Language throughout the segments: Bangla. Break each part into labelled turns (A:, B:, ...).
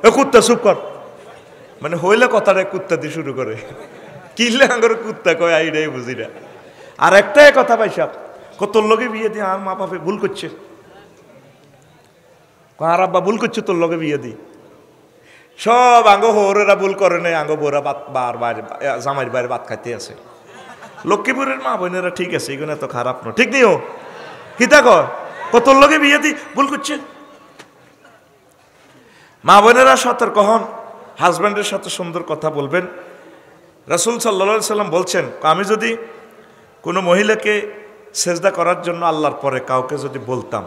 A: এ কুত্তা চুপ কর, মানে হইলে কথাটা কুত্তা দিয়ে শুরু করে, কিনলে আঙ্গর কুত্তা কয় আইডাই বুঝি না। আর একটাই কথা পাইসাব, তোর লগে বিয়ে দিয়ে আর মা বাপে ভুল করছে, আর আব্বা ভুল করছে তোর লগে বিয়ে দি। সব আঙ্গ হৌরেরা ভুল করে নেই, আঙ্গ বোরা বাইরে জামাইয়ের বাইরে ভাত খাইতে আছে। লক্ষ্মীপুরের মা বোনেরা ঠিক আছে, এগুলো এত খারাপ নয়, ঠিক নিও কিতা কয় তোর লগে বিয়ে দি ভুল করছে। মা বোনেরা সতর্ক হন, হাজব্যান্ডের সাথে সুন্দর কথা বলবেন। রাসূল সাল্লাল্লাহু আলাইহি সাল্লাম বলছেন, আমি যদি কোনো মহিলাকে সেজদা করার জন্য আল্লাহর পরে কাউকে যদি বলতাম,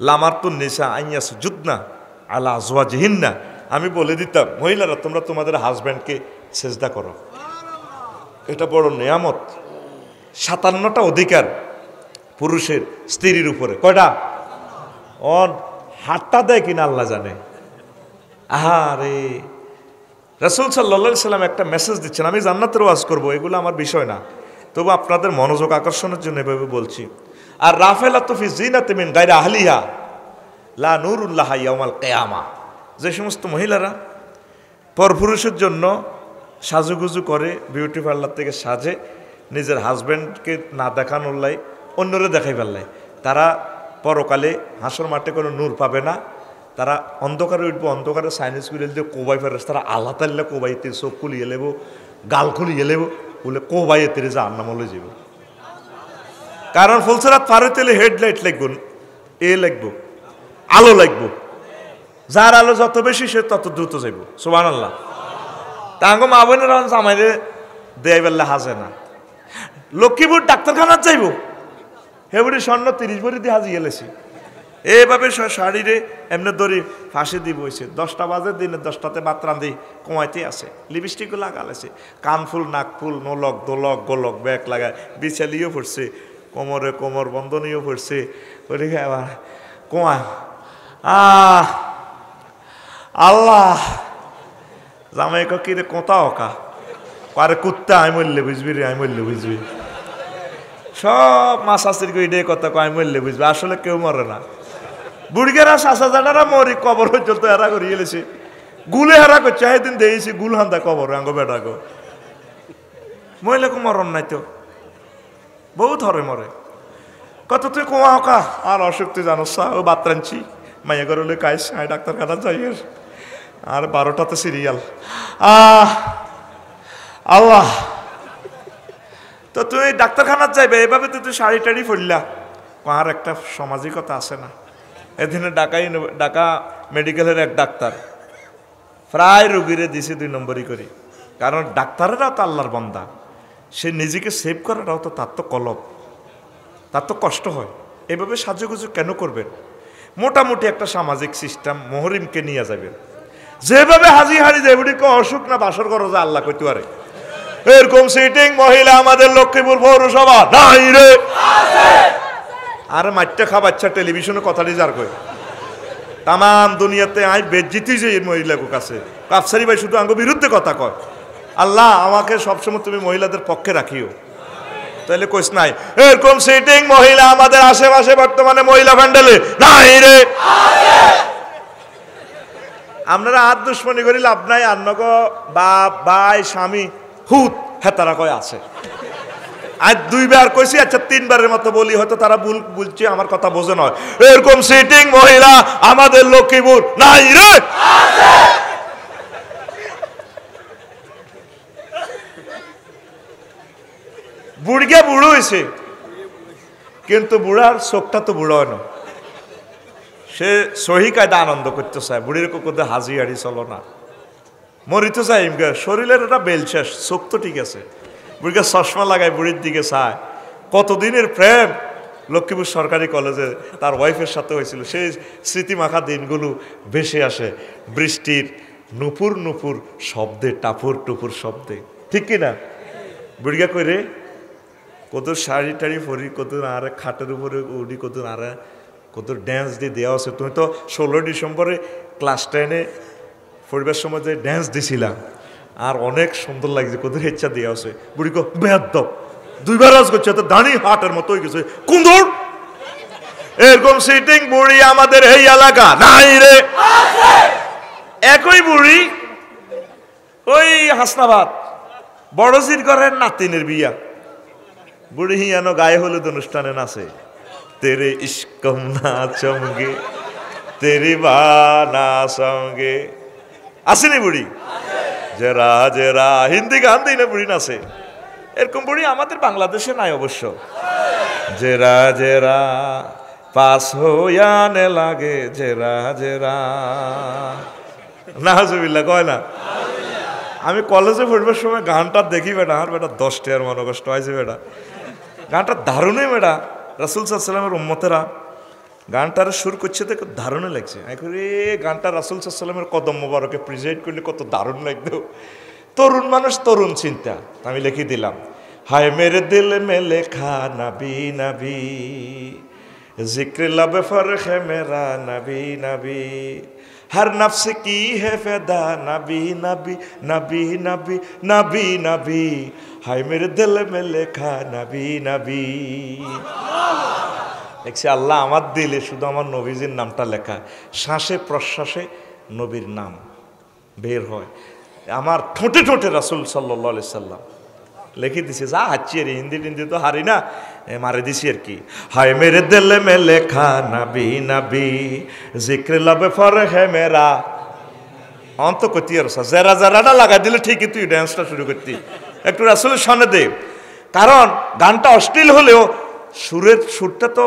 A: লামারতুন নিসা আইয়াস জুদনা আলা আজওয়াজিহিন্না, আমি বলে দিতাম মহিলারা তোমরা তোমাদের হাজব্যান্ডকে সেজদা করো, এটা বড় নিয়ামত। 57টা অধিকার পুরুষের স্ত্রীর উপরে, কয়টা? হাতটা দেয় কিনা আল্লাহ জানে। আহারে, রাসূল সাল্লাল্লাহু আলাইহি সাল্লাম একটা মেসেজ দিচ্ছেন। আমি জান্নাতের ওয়াজ করব, এগুলো আমার বিষয় না, তবু আপনাদের মনোযোগ আকর্ষণের জন্য এভাবে বলছি। আর রাফেলাতু ফি জিনাতি মিন গায়রি আহলিহা লা নূরুল্লাহি ইয়াউমাল কিয়ামা, যে সমস্ত মহিলারা পরপুরুষের জন্য সাজুগুজু করে, বিউটি পার্লার থেকে সাজে, নিজের হাজব্যান্ডকে না দেখানোর লাই অন্যরে দেখাই ফেললাই, তারা পরকালে হাসর মাঠে কোনো নূর পাবে না। তারা অন্ধকারে উঠবো, অন্ধকারে সাইনিস করে দিয়ে কোবাই ফেরাস, তারা আল্লাহ তাল্লা কোবাইতে চোখ খুলিয়ে লেবো, গাল খুলিয়ে লেবো, বলে কোবাইতে যা আন্নামলে যাব। কারণ ফুলসরাত পার হইতে হেডলাইট লাগবো, লাগবো, আলো লাগবো, যার আলো যত বেশি সে তত দ্রুত যাইব। সুবহানাল্লাহ। তাঙ্গ মা বোনেরা জামাইরে দেয় বেলা হাজে না, লক্ষ্মীপুর ডাক্তারখানার যাইব, হেবুড়ি স্বর্ণ 30 ভরি দিয়ে হাজিয়ে এলেছি, এইভাবে শাড়িরে এমনি ধরি ফাঁসি দিব হয়েছে। 10টা বাজে, দিনে 10টাতে ভাত রাঁধি কমাইতে আছে, লিপস্টিকও লাগালেছে, কানফুল নাকফুল নোলক দোলক গোলক ব্যাগ লাগায়, বিছালিও পড়ছে, কোমরে কোমর বন্ধনীয় পড়ছে, ওরে আবার কোয়া আল্লাহ জামাই কিরে কোথা অকা আরে কুত্তা আমি মরলে বুঝবি রে, আমি মরলে বুঝবি। সব মা শাশির কই কথা কয় আমি মরলে বুঝবি, আসলে কেউ মরে না। বুড়িগেরা শাশা জানারা মরি কবর পর্যন্ত হেরা করিয়ে এলেছে, গুলে হেরা করছে, সেদিন দিয়েছি গুল হান্দা কবর আঙ্গ বেটাগো। মহিলাকে মরণ নাই তো, বহুত হরে মরে। কত তুই কোয়া হকা আর অসুখ তুই জানোস, ও বাত রাঁধছি মাইয়া করলে কাইস, আয় ডাক্তারখানা যাই আর 12টাতে সিরিয়াল। আল্লাহ, তো তুই ডাক্তারখানার যাইবে, এভাবে তো তুই শাড়ি টাড়ি ফুললা, আর একটা সামাজিকতা আছে না। এদিনে ঢাকা মেডিকেলের এক ডাক্তার প্রায় রোগীরে দিছে 2 নম্বরই করি, কারণ ডাক্তারেরাও তো আল্লাহর বান্দা, সে নিজেকে সেভ করাটাও তো তার তো কলব, তার তো কষ্ট হয়। এভাবে সাজুগুজু কেন করবেন? মোটামুটি একটা সামাজিক সিস্টেম মহরিমকে নিয়ে যাবেন, যেভাবে হাজি হারি যেগুলিকে অসুখ না বাসর করো যে আল্লাহ কইতে পারে। এরকম সিটিং মহিলা আমাদের লক্ষ্মীপুর পৌরসভা নাই রে, আর মাইটটা খাবাচ্ছা টেলিভিশনে কথাটি যার কই তাম দুনিয়াতে আই বেজ্জিতি যে মহিলাকে কাছে কাফসারি ভাই শুধু আঙ্গ বিরুদ্ধে কথা কয়। আল্লাহ আমাকে সবসময় তুমি মহিলাদের পক্ষে রাখিও, তাহলে কইস নাই এরকম সিটিং মহিলা আমাদের আশেপাশে বর্তমানে মহিলা প্যান্ডেলে নাই রে। আপনারা আর দুশ্মনী করি লাভ নাই, আর নগ বাপ ভাই স্বামী হুত হেতারা কয় আছে। আজ 2 বার কইছি, আচ্ছা 3 বারের মতো বলি, হয়তো তারা ভুল বলছে, আমার কথা বোঝে নয়। এরকম সিটিং মহিলা আমাদের লক্ষ্মীপুর নাই রে। বুড়িয়া বুড়ো হয়েছে, কিন্তু বুড়ার চোখটা তো বুড়ো হয় না, সে সহি কায়দা আনন্দ করতে চায়। বুড়ির কোথাও হাজি হাড়ি চলো না, মরিতে চাই শরীরের একটা বেল শেষ, চোখ তো ঠিক আছে। বুড়িকে চশমা লাগায় বুড়ির দিকে চায়। কতদিনের প্রেম লক্ষ্মীপুর সরকারি কলেজে তার ওয়াইফের সাথে হয়েছিল, সেই স্মৃতিমাখা দিনগুলো ভেসে আসে বৃষ্টির নুপুর নুপুর শব্দে, টাপুর টুপুর শব্দে, ঠিক কিনা? বুড়িকা কইরে কত শাড়ি টাড়ি পরি, কত আর খাটের উপরে উঠি, কত আর কত ড্যান্স দিয়ে দেওয়া আছে। তুমি তো 16 ডিসেম্বরে ক্লাস 10-এ পরিবার সময় যে ড্যান্স দিছিলাম, আর অনেক সুন্দর লাগছে, কত ইচ্ছা দেওয়া আছে। বুড়ি কো বেয়াদব 2 বার আজ করছে, তো দাঁড়ি হাটের মতো হয়ে গেছে কুন্দর। এরকম সিটিং বুড়ি আমাদের এই এলাকা নাই রে। একই বুড়ি ওই হাসনাবাদ বড়জির ঘরের নাতিনের বিয়া, বুড়ি হিয়ানো গায়ে হলুদ অনুষ্ঠানে নাচে, তেরে ইস্কম না চমগে তেরি বানা সঙ্গে, আসেনি বুড়ি? জেরা জেরা হিন্দি গান দিই না বুড়ি নাচে। এরকম বুড়ি আমাদের বাংলাদেশে নাই অবশ্য। জেরা জেরা পাস হইয়ানে লাগে জেরা জেরা, নাজুবিল্লাহ কয় না। আমি কলেজে পড়বার সময় গানটা দেখি বেটা, আর বেটা 10 টাকার মনে কষ্ট হয়েছে বেটা, গানটা দারুণই বেটা। রাসূল সাল্লাল্লাহু আলাইহি ওয়াসাল্লামের উম্মতেরা গানটার সুর করছে তো দারুণই লাগছে। রে গানটা রাসূল সাল্লাল্লাহু আলাইহি ওয়াসাল্লামের কদম মোবারকে প্রেজেন্ট করলে কত দারুণ লাগতো। তরুণ মানুষ তরুণ চিন্তা, আমি লিখে দিলাম, হায় মেরে দিল মে লেখা নবী নবী, जिक्र लब फर्क है मेरा नबी नबी, हर नफ्स की है फिदा नबी नबी नबी नबी नबी नबी, हाय मेरे दिल में लेखा नबी नबी। দেখছি আল্লাহ আমার দিলে শুধু আমার নবীজির নামটা লেখা, শ্বাসে প্রশ্বাসে নবীর নাম বের হয়, আমার ঠোঁটে ঠোঁটে রাসূল সাল্লাল্লাহু আলাইহি সাল্লাম লিখে দিছে। যা হাচ্ছি রে, হিন্দি টিন্দি তো হারি না, মারে দিছি আর কি। হায় মেরে দিল মে লেখা নবী নবী, জিক্র लब फर है मेरा, অন্ত করতি আর জেরা জেরাটা লাগাই দিলে ঠিকই তুই ড্যান্সটা শুরু করতি, একটু রাসূলের সামনে দে। কারণ গানটা অশ্লীল হলেও সুরটা তো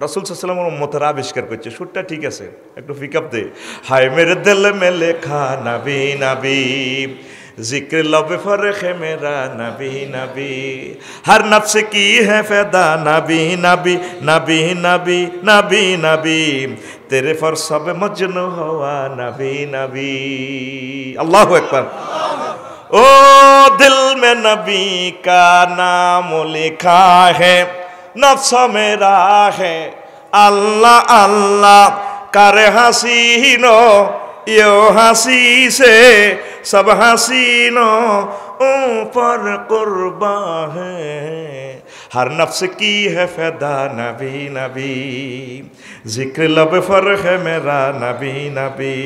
A: রাসূল সাল্লাল্লাহু আলাইহি ওয়াসাল্লামের উম্মতেরা আবিষ্কার করছে, সুরটা ঠিক আছে, একটু পিকআপ দে। হায় মেরে দিল মে লেখা নবী নবী, जिक्र लब फर्क है मेरा नबी नबी, हर नफ्स की है फिदा नबी नबी नबी नबी नबी नबी, तेरे पर सब मजनू हुआ नबी नबी। अल्लाह अकबर। ओ दिल में नबी का नाम लिखा है, नफ्स मेरा है अल्लाह अल्लाह कर हसीनो, यो हंसी से सब हसीनों ऊपर कुर्बा है, हर नफ्स की है फिदा नबी नबी, जिक्र लब फर्क है मेरा नबी नबी,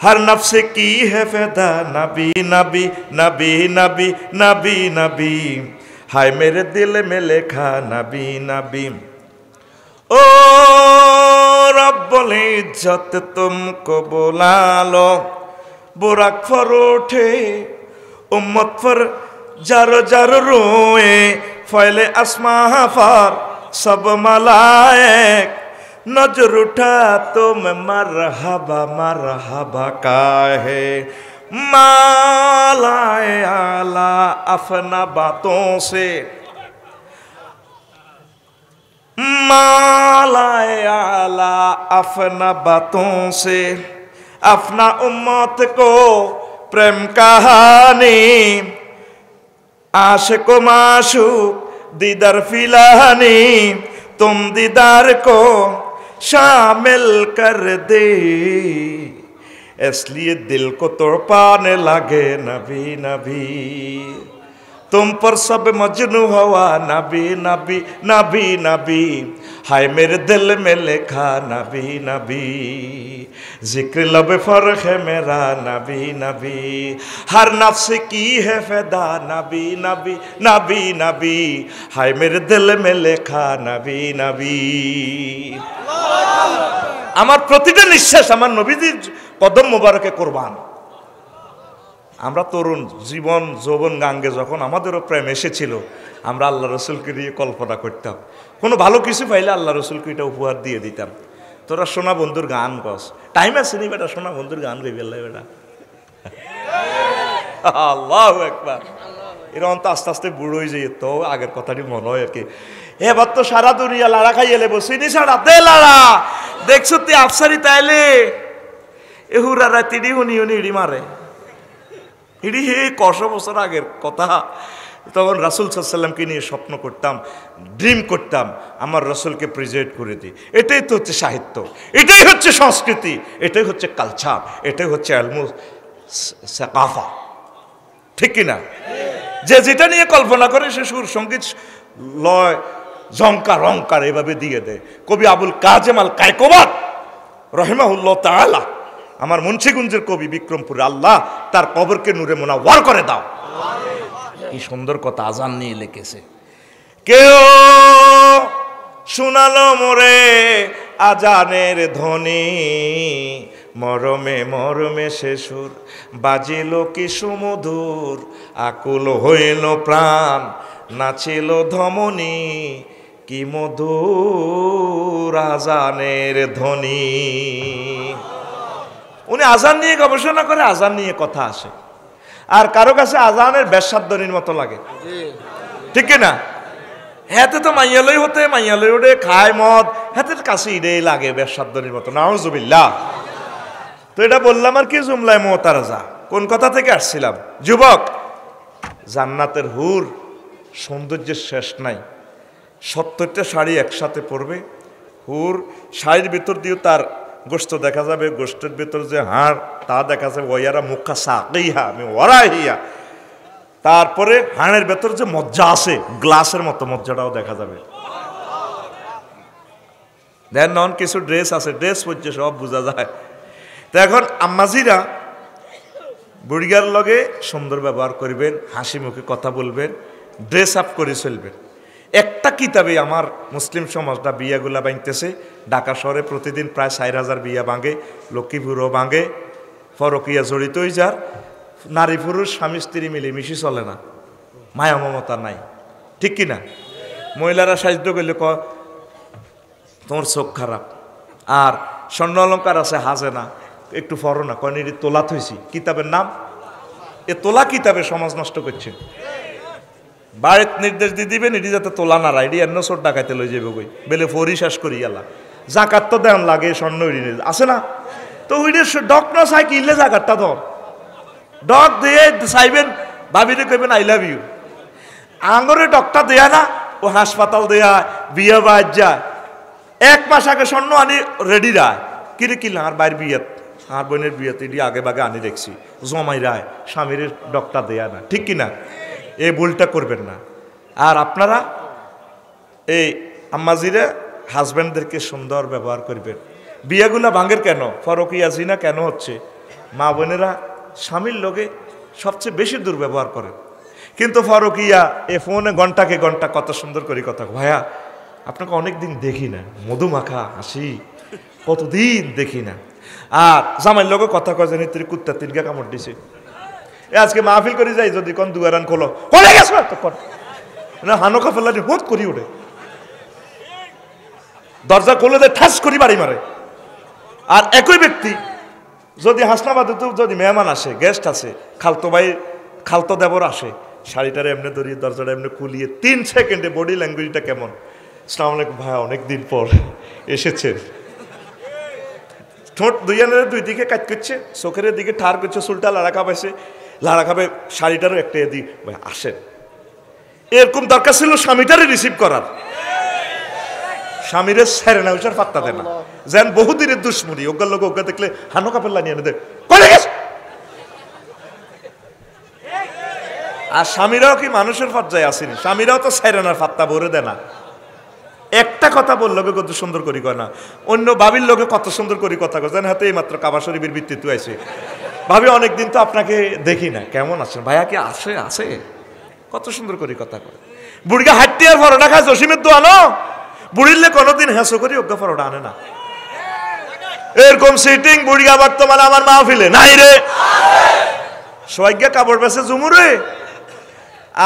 A: हर नफ्स की है फिदा नबी नबी नबी नबी नबी नबी, हाय मेरे दिल में लिखा नबी नबी। ओ रब्बुल इज्जत तुमको बुला लो, बुराक पर उठे उम्मत पर जर जर रोए, फैले आसमां पर सब मलाइक, नजर उठा तो मैं मरहबा का है, मालाए आला अफना बातों से, मालाए आला अफना बातों से, अपना उम्मत को प्रेम कहानी, आशिक माशूक दीदार फिलानी, तुम दीदार को शामिल कर दे, इसलिए दिल को तड़पाने लगे नबी नबी, तुम पर सब मजनू हुआ नबी नबी नबी नबी, हाय मेरे दिल में लिखा नबी नबी, जिक्र लब फर्क है मेरा नबी नबी, हर नफ्स की है फिदा नबी नबी नबी नबी, हाय मेरे दिल में लिखा नबी नबी। আমার প্রতিটা নিঃশ্বাস আমার নবীজির কদম মোবারকে কুরবান। আমরা তরুণ জীবন যৌবন গাঙ্গে যখন আমাদেরও প্রেম এসেছিল, আমরা আল্লাহ রসুলকে নিয়ে কল্পনা করতাম, কোনো ভালো কিছু পাইলে আল্লাহ রসুলকে এটা উপহার দিয়ে দিতাম। তোরা সোনা বন্ধুর গান গস, টাইম আছে নি বেটা সোনা বন্ধুর গান গাই বেলা বেটা। আল্লাহু আকবার। এরকম তো আস্তে আস্তে বুড়ো হয়ে যায়, তো আগের কথাটি মনে হয় আর কি। এবার তো সারা দুনিয়া লাড়া খাই এলে বসিনি সারা দে লাড়া, দেখছো তুই আফসারি তাইলে এহুরা রাতিডি হুনি হুনি ইডি মারে ইডি। হে 100 বছর আগের কথা। তখন রাসূল সাল্লাল্লাহু আলাইহি ওয়াসাল্লামকে নিয়ে স্বপ্ন করতাম, ড্রিম করতাম আমার রাসূলকে প্রেজেন্ট করে দিই। এটাই তো হচ্ছে সাহিত্য, এটাই হচ্ছে সংস্কৃতি, এটাই হচ্ছে কালচার, এটাই হচ্ছে ইলমু সাকাফা, ঠিক কিনা? যে যেটা নিয়ে কল্পনা করে সে সুর সঙ্গীত লয় ঝংকার অঙ্কার এভাবে দিয়ে দেয়। কবি আবুল কাজেম আল কায়কোবাদ রাহিমাহুল্লাহ তাআলা আমার মুন্সিগঞ্জের কবি বিক্রমপুর, আল্লাহ তার কবরকে নূরে মুনাওয়ার করে দাও। কি সুন্দর কথা আজান নিয়ে লিখেছে। কেউ শোনালো মোরে আজানের ধ্বনি, মরমে মরমে সে সুর বাজিল কি সুমধুর, আকুল হইল প্রাণ নাচিল ধমনী, কি মধুর আজানের ধ্বনি। উনি আজান নিয়ে গবেষণা করে, আজান নিয়ে কথা আসে। আর কারো কাছে আজানের বেশ্যাধ্বনির মতো লাগে, ঠিক না? হাতে তো মাইয়ালই হতে, মাইয়ালই ওঠে খায় মদ, হাতের কাছে ইডেই লাগে বেশ্যাধ্বনির মতো, নাউজুবিল্লাহ। তো এটা বললাম আর কি জুমলায় মুতারাজা। কোন কথা থেকে আসছিলাম? যুবক, জান্নাতের হুর সৌন্দর্যের শেষ নাই। 70টা শাড়ি একসাথে পরবে, হুর শাড়ির ভিতর দিয়েও তার গোস্ত দেখা যাবে, গোস্তের ভিতর যে হাড় তা দেখা যাবে, ওয়ারা মুখা সাকিহা আমি ওরাইয়া। তারপরে হাড়ের ভেতর যে মজ্জা আছে, গ্লাসের মতো মজ্জাটাও দেখা যাবে। দেন নন কিছু ড্রেস আছে, ড্রেস পড়ছে সব বোঝা যায়। তো এখন আম্মাজিরা বুড়িগার লগে সুন্দর ব্যবহার করবেন, হাসি মুখে কথা বলবেন, ড্রেস আপ করে চলবেন। একটা কিতাবে আমার মুসলিম সমাজটা বিয়াগুলা ভাঙতেছে। ঢাকা শহরে প্রতিদিন প্রায় 4000 বিয়া ভাঙে, লক্ষ্মীপুরও ভাঙে। ফরকিয়া জড়িত হয়ে যার, নারী পুরুষ স্বামী স্ত্রী মিলেমিশি চলে না, মায়া মমতা নাই, ঠিক কিনা? মহিলারা সাহায্য করলে তোমার চোখ খারাপ, আর স্বর্ণ অলঙ্কার আছে হাজে না, একটু ফরো না, কয়নি তোলা থইছি। কিতাবের নাম এ তোলা কিতাবে সমাজ নষ্ট করছে। বাড়ির নির্দেশ দিয়ে দিবেন এটি যাতে তোলা না রায়, এটি এন্ন চোর ডাকাইতে লই যাবে কই বেলে ফরি শেষ করি গেলা। জাকাত তো দেন লাগে স্বর্ণ আছে না, তো ওইটা ডক না চাই কিনলে জাকাতটা ধর ডক দিয়ে চাইবেন, ভাবিরে কইবেন আই লাভ ইউ। আঙরে ডকটা দেয়া না, ও হাসপাতাল দেয়া বিয়ে বাজ যায়। 1 মাস আগে স্বর্ণ আনি রেডি রায়, কিরে কিনলাম আর বাইর বিয়েত, আর বোনের বিয়েতে এটি আগে বাগে আনি দেখছি, জমাই রায়, স্বামীর ডকটা দেয়া না, ঠিক কিনা? এই ভুলটা করবেন না। আর আপনারা এই আম্মাজিরা হাজব্যান্ডদেরকে সুন্দর ব্যবহার করবেন। বিয়েগুলা ভাঙের কেন? ফরকিয়া জিনা কেন হচ্ছে? মা বোনেরা স্বামীর লোকে সবচেয়ে বেশি দুর্ব্যবহার করেন। কিন্তু ফরকিয়া এ ফোনে ঘন্টাকে ঘন্টা কত সুন্দর করে কথা, ভাইয়া আপনাকে অনেকদিন দেখি না, মধুমাখা হাসি কতদিন দেখি না। আর জামাইয়ের লোকে কথা কয় জানি তুই কুত্তা 3 কামড় দিছে। আজকে মাহফিল করে যাই, যদি কোন দুয়ারান খোলো হয়ে গেছে না, হানোকা ফেলা হুট করি ওঠে, দরজা খুলে দেয়, ঠাস করি বাড়ি মারে। আর একই ব্যক্তি যদি হাসনাবাদে যদি মেহমান আসে, গেস্ট আসে, খালতো ভাই খালতো দেবর আসে, শাড়িটারে এমনি ধরিয়ে দরজাটা এমনি খুলিয়ে 3 সেকেন্ডে বডি ল্যাঙ্গুয়েজটা কেমন, আসসালামু আলাইকুম ভাইয়া অনেকদিন পর এসেছেন। ঠোঁট দুই দিকে কাজ করছে, চোখের দিকে ঠার করছে, চুলটা লাড়া খাবাইছে, লাড়া খাবে, শাড়িটারও একটা দিই ভাই আসেন। এরকম দরকার ছিল স্বামীটারে রিসিভ করার, স্বামীরে সেরে না উচার পাত্তা দেয় না, যেন বহুদিনের দুশ্মনী। ওগার লোক ওগা দেখলে হানো কাপড় নিয়ে এনে দেয়, কলে গেছে। আর স্বামীরাও কি মানুষের পর্যায়ে আসেনি? স্বামীরাও তো সেরেনার পাত্তা ভরে দেয় না। একটা কথা বললো কত সুন্দর করি কয় না, অন্য ভাবির লোকে কত সুন্দর করি কথা কয়, যেন হাতে এই মাত্র কাবা শরীফের ভিত্তিতে আছে। ভাবি অনেকদিন তো আপনাকে দেখি না, কেমন আছেন ভাইয়া, কি আসে আছে, কত সুন্দর করি কথা কয়। বুড়িকে হাঁটতে আর ফরোটা খায় জসিমের দোয়ানো, বুড়িলে কোনোদিন হেসো করি ওকে ফরোটা আনে না। এরকম সিটিং বুড়িয়া বর্তমানে আমার মাহফিলে নাই রে, সোয়াইগা কাপড় বেছে জুমুরে।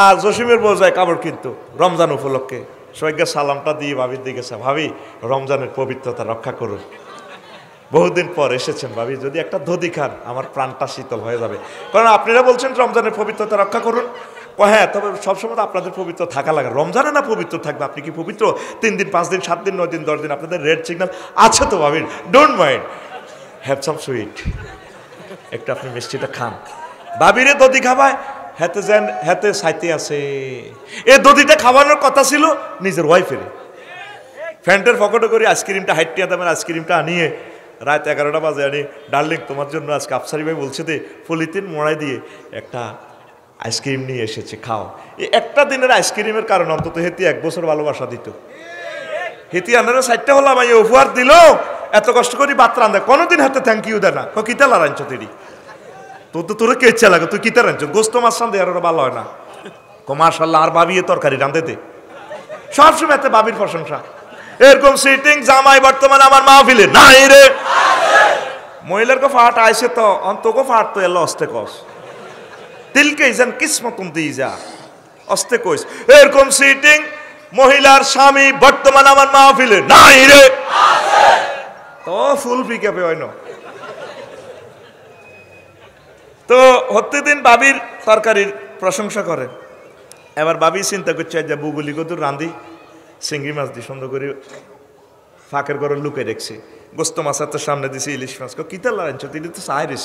A: আর জসিমের বউ যায় কাপড় কিন্তু রমজান উপলক্ষে, সোয়াইগা সালামটা দিয়ে ভাবির দিকে, ভাবি রমজানের পবিত্রতা রক্ষা করুন, বহুদিন পর এসেছেন ভাবি, যদি একটা ধদি খান আমার প্রাণটা শীতল হয়ে যাবে। কারণ আপনারা বলছেন রমজানের পবিত্রতা রক্ষা করুন, হ্যাঁ, তবে সবসময় আপনাদের পবিত্র থাকা লাগে, রমজানে না পবিত্র থাকবে, আপনি কি পবিত্র? 3 দিন 5 দিন 7 দিন 9 দিন 10 দিন আপনাদের রেড সিগন্যাল আছে তো ভাবি, don't mind, have some sweet, একটা আপনি মিষ্টিটা খান। ভাবিরে দধি খাবায়, হাতে যেন হাতে সাইতে আছে, এই দধিটা খাওয়ানোর কথা ছিল নিজের ওয়াইফের। ফ্যান্টের পকেটে করে আইসক্রিমটা হাইটিয়া দামের আইসক্রিমটা আনিয়ে রাত 11টা বাজে আনি, ডার্লিং তোমার জন্য আজকে আফসারি ভাই বলছে দে পলিথিন মোড়াই দিয়ে একটা আইসক্রিম নিয়ে এসেছে, খাও। এই একটা দিনের আইসক্রিমের কারণে অন্তত হেতি 1 বছর ভালোবাসা দিত। হেতি আনারা 4টা হলাম উপহার দিল, এত কষ্ট করি ভাত রান্ধে, কোনোদিন হাতে থ্যাংক ইউ দেয় না। কিতা রাঁধছ তুই? তোরে কে ইচ্ছা লাগে, তুই কিতা রাঁধছ? গোস্ত মাছ রান্ধে আর ওরা ভালো হয় না। মাশাআল্লাহ, আর ভাবি তরকারি রাঁধে দে। সবসময় এতে ভাবির প্রশংসা। এরকম সিটিং জামাই বর্তমানে আমার মাহফিলে নাই রে। মহিলার কো ফাট আইসে তো অন্তকো ফাট তো এলো অস্তে কস তিলকে যেন কিসমতন দিয়ে যা অস্তে কইস। এরকম সিটিং মহিলার স্বামী বর্তমানে আমার মাহফিলে নাই রে। তো ফুল পিকআপে হয় না। তো প্রতিদিন বাবির তরকারির প্রশংসা করে। এবার বাবি চিন্তা করছে যে বুগুলি কত রাঁধি, চিংড়ি মাছ দিয়ে সুন্দর করে ফাঁকের ঘরে লুকে রেখছি, গোস্ত মাছ তো সামনে দিছি, ইলিশ মাছ। কিতা লাগাইছ তুই তো চাইরিস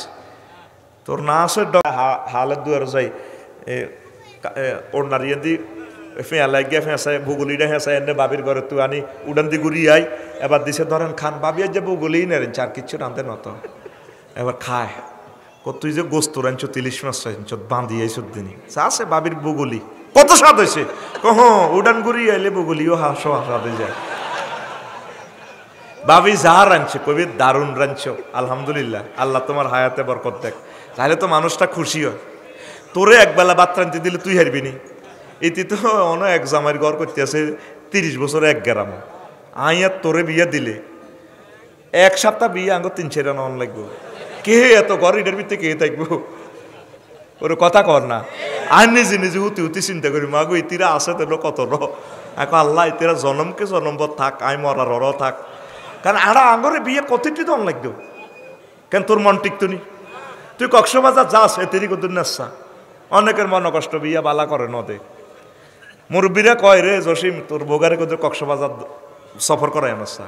A: তোর না আসে হালের দুয়ার যাই ওড়নারিয়ে দি ফেঁয়া লাগিয়ে ফেঁসায় ভুগুলিটা হেঁসায় এনে বাবির ঘরে তুই আনি উড়ান দি ঘুরি আই। এবার দিছে ধরেন খান, বাবি আর যে ভুগুলি নেন চার কিচ্ছু রাঁধে নত। এবার খায় তুই যে গোস্ত রাঁধছ, ইলিশ মাছ রাঁধছ, বাঁধি আইস দিনই আছে বাবির বগুলি কত স্বাদ হয়েছে। কহ উড়ান ঘুরি আইলে বগুলিও হাসো স্বাদ হয়ে যায়। বাবি যা রাঁধছে কবি দারুণ রাঁধছ, আলহামদুলিল্লাহ, আল্লাহ তোমার হায়াতে বরকত দেখ। তাহলে তো মানুষটা খুশি হয়। তোরে একবেলা ভাত রাঁধতে দিলে তুই হারবি নি। এটি তো অন্য এক জামাইয়ের ঘর করতে আছে 30 বছর 1 গ্রাম। আইয়ার তোরে বিয়ে দিলে 1 সপ্তাহ বিয়ে আঙ্গ 3-4 রান অন লাগবো। কে এত ঘর এটার ভিতরে কে থাকবো? ওর কথা কর না। আর নিজে নিজে হুতি চিন্তা করি মাগো ইতিরা আছে তো কত এখন আল্লাহ ইতিরা জন্মকে জন্মবর থাক, আই মরার অর থাক। কারণ আড়া আঙ্গরে বিয়ে কতটি তো অন লাগতো। কেন তোর মন টিকতো নি? তুই কক্সবাজার যাস এতেরই কত নেশা। অনেকের মন কষ্ট বিয়ে বালা করে নদে। মুরব্বীরা কয় রে জসিম তোর বোগারে কত কক্সবাজার সফর করায় নেশা।